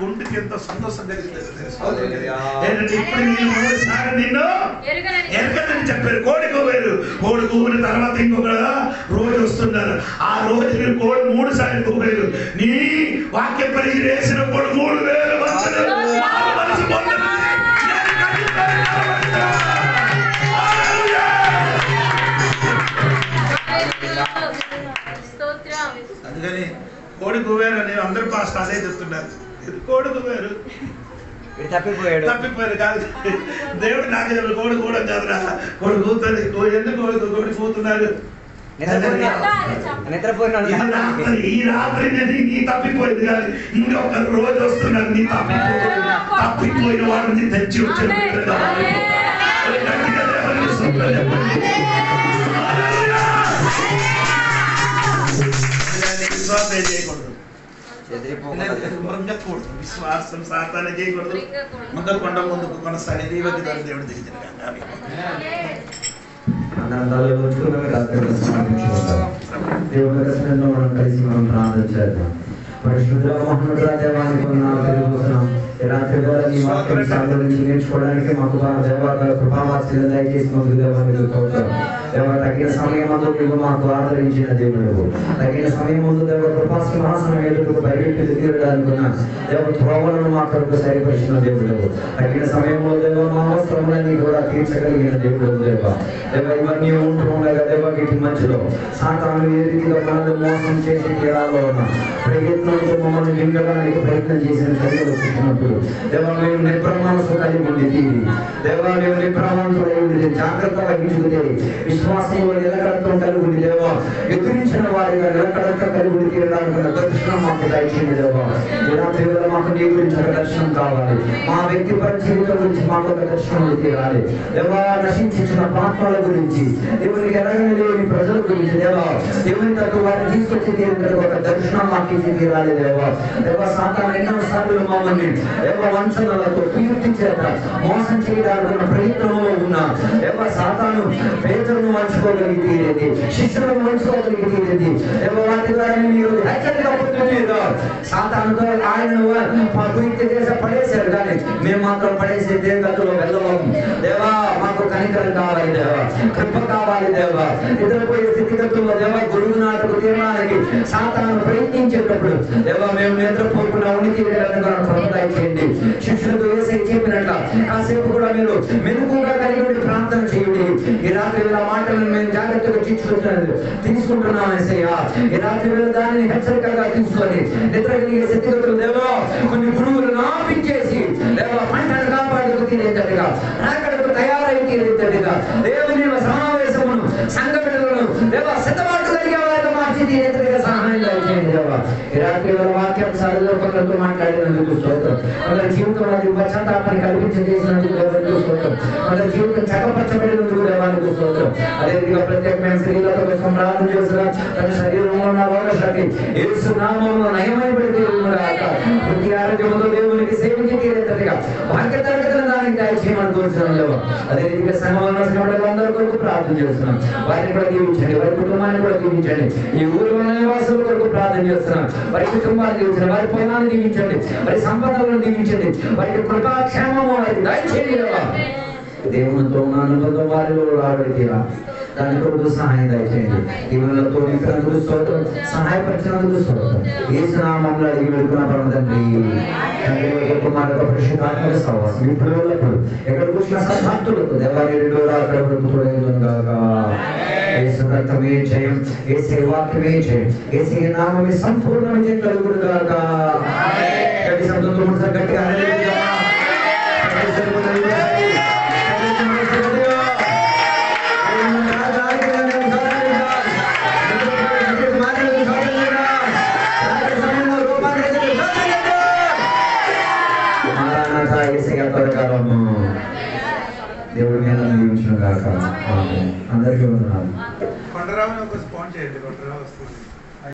గుండెకి ఎంత సంతోషం కలిగింది. ఇప్పుడు నేను 3 సార్లు నిన్ను ఎరగదని చెప్పారు. కోడి కూవారు. కోడి కూవిన తర్వాత ఇంకొక రోజు వస్తున్నారు. ఆ రోజు నేను కోడి 3 సార్లు కూవారు. నీ వాక్య పరిచయం వేసినప్పుడు 3000 మనసు అందుకని కోడి కూవారు అని అందరూ పాస్ట్ అదే చెప్తున్నారు. కోడి కూవారు, తప్పిపోయారు కాదు. దేవుడు నాకు కోడి కూడా కాదురా. కోడి కూతుంది. ఎందుకు కోడి కూతున్నారు? నిద్రపోయిన ఈ రాత్రి నీ తప్పిపోయింది కాదు, ఇంకొక రోజు వస్తున్నాడు నీ తప్పిపోయిన వాడిని తెచ్చి వచ్చాడు. విశ్వాసం చేయకూడదు, మృంగకూడదు, విశ్వాసం సాతాన్ని చేయకూడదు. ముందరకొండ ముందుకు కొనసాగేది ఈ వ్యక్తి ద్వారా దేవుడు దిగించిన దేవుని దర్శనంలో మనం కలిసి మనం ప్రార్థన చేద్దాం. పరిశుద్ధ మహోన్నత దేవానికి తెలుగుతున్నాం. రాత్రి వేళ నీ వాక్యం సాగు నుంచి నేర్చుకోవడానికి మాకు కృపావాత్సల్యం దయచేసి మాకు దేవానికి దేవ తగిన సమయం అందుకు మాకు ఆదరించిన దేవుడు, తగిన సమయం ముందు దేవ కృపాసింహాసనం ఎదురుకు బయటకు తీరడానుకున్న దేవ త్రోవలను మా కొరకు సరిపరిచిన దేవుడు, తగిన సమయంలో దేవ మా అవసరములన్నీ కూడా తీర్చగలిగిన దేవుడు దేవ. దేవ ఇవన్నీ ఉంటూ ఉండగా దేవ వీటి మధ్యలో సాతాను ఏ రీతిగా మనల్ని మోసం చేసి తీరాలో ఉన్న ప్రయత్నంతో మమ్మల్ని నిండడానికి ప్రయత్నం చేసిన చర్యలు చూసినప్పుడు దేవ మేము నిప్రమాణసు కలిగి ఉండి తీరి దేవ మేము నిప్రమాణసులై ఉండి జాగ్రత్త వహించుకునే విశ్వాసంలో నిలకడతో కలిగి ఉండి దేవ ఎదురించిన వారిగా నిలకడతో కలిగి ఉండి తీరడానికి దర్శనం మాకు దయచేయండి దేవ. ఇలాంటి వేళ మాకు నీ గురించి ఒక దర్శనం కావాలి, మా వ్యక్తిపర జీవితం గురించి మాకు ఒక దర్శనం తీరాలి దేవ. నశించిన పాత్రల గురించి, దేవునికి ఎరగని లేని ప్రజల గురించి దేవ, దేవుని తట్టు వారిని తీసుకొచ్చి తీరిన ఒక దర్శనం మాకు ఇచ్చి తీరాలి దేవ. దేవ సాతాను ఎన్నోసార్లు మమ్మల్ని దేవ వంచనలతో కీర్తి చేత మోసం చేయడానికి ప్రయత్నంలో ఉన్నా దేవ సాతాను పేదలను వంచుకోగలిగి తీరేది, శిష్యులను వంచుకోగలిగి తీరేది దేవ. వాటి ద్వారా మీరు హెచ్చరిక పొందుతున్నారు. సాతానుతో ఆయన కుయుక్తి చేసి పడేశారు, కానీ మేము మాత్రం పడేసే దేవతలో వెళ్ళము దేవా. మాకు కనికరం కావాలి దేవ, కృప కావాలి దేవ. నిద్రపోయే స్థితిగతుల్లో దేవ గొడుగు నాటకు తీరడానికి సాతాను ప్రయత్నించేటప్పుడు దేవ మేము నిద్రపోకుండా ఉనికి చేయండి. శిష్యులకు వేసే చెప్పినట్ల కాసేపు కూడా మీరు మెరుగుగా కలిగి ప్రార్థన చేయండి. ఈ రాత్రి వేళ మాటలను మేము జాగ్రత్తగా తీసుకుంటున్నాం ఏసయ్యా. ఈ రాత్రి వేళ దానిని హెచ్చరికగా తీసుకొని నిద్ర కలిగే స్థితిగతులు దేవ కొన్ని గురువులు నాపించేసి దేవ పంటను కాపాడుకు తీరేటట్టుగా అక్కడకు తయారై తీరేటట్టుగా దేవుని సమావేశమును సంఘ బిడ్డలను దేవ సిద్ధపాటు కలిగే వారిగా మార్చి తీరేటట్టుగా సహాయం చేయండి దేవ. ఈ రాత్రి వేళ వాక్యం సరళతో మాట్లాడినందుకు స్తోత్రం. అందరి జీవితంలో పశ్చాత్తాపాన్ని కల్పించేసినందుకు దేవానికి స్తోత్రం. అందరి జీవితం చక్కపరచబడినందుకు దేవానికి స్తోత్రం. అదేవిధంగా ప్రత్యేకమైన స్త్రీలతో కోసం ప్రార్థన చేసిన తన శరీరంలో ఉన్న రోగశక్తి యేసు నామములో నయమైబడి ప్రతి ఆరోగ్యంలో దేవునికి సేవకి తీరేటట్టుగా భాగ్య తరగతులు దానికి దయచేయమని కోరుతున్నాం దేవ. అదేవిధంగా సంఘంలో అందరి కొరకు ప్రార్థన చేస్తున్నాం. వారిని కూడా దీవించండి, వారి కుటుంబాన్ని కూడా దీవించండి. ఈ ఊరిలో నివాసుల కొరకు ప్రార్థన చేస్తున్నాం. వారి కుటుంబాన్ని దీవించండి, వారి పొలాన్ని దీవించండి, వారి సంపదలను దీవించండి, వారికి కృపాక్షేమము వారికి దయచేయండి దేవ. దేవునితో ఉన్న అనుబంధం వారిలో రాబడితీరా దాని కొరకు సహాయం దయచేయండి. దేవునితో నింపినందుకు స్తోత్రం, సహాయపరిచినందుకు స్తోత్రం. యేసు నామములో అడిగి వేడుకున్న పరమ తండ్రి. కుమారుడు పరిశుద్ధాత్మక సహవాసం ఇప్పుడు ఎక్కడ కూర్చున్న సద్భక్తులకు దేవాలయ అక్కడ తోడైతుండగా యేసు రక్తమే జయం, యేసు వాక్యమే జయం, యేసు నామమే సంపూర్ణ విజయం కలుగునుగాక. గట్టి శబ్దంతో గట్టిగా హల్లెలూయా. దేవుడి మీద దీవించిన గాక. అందరికీ వందనాలు. కొండరావుని ఒక స్పాన్ చేయండి, కొండరావు వస్తుంది.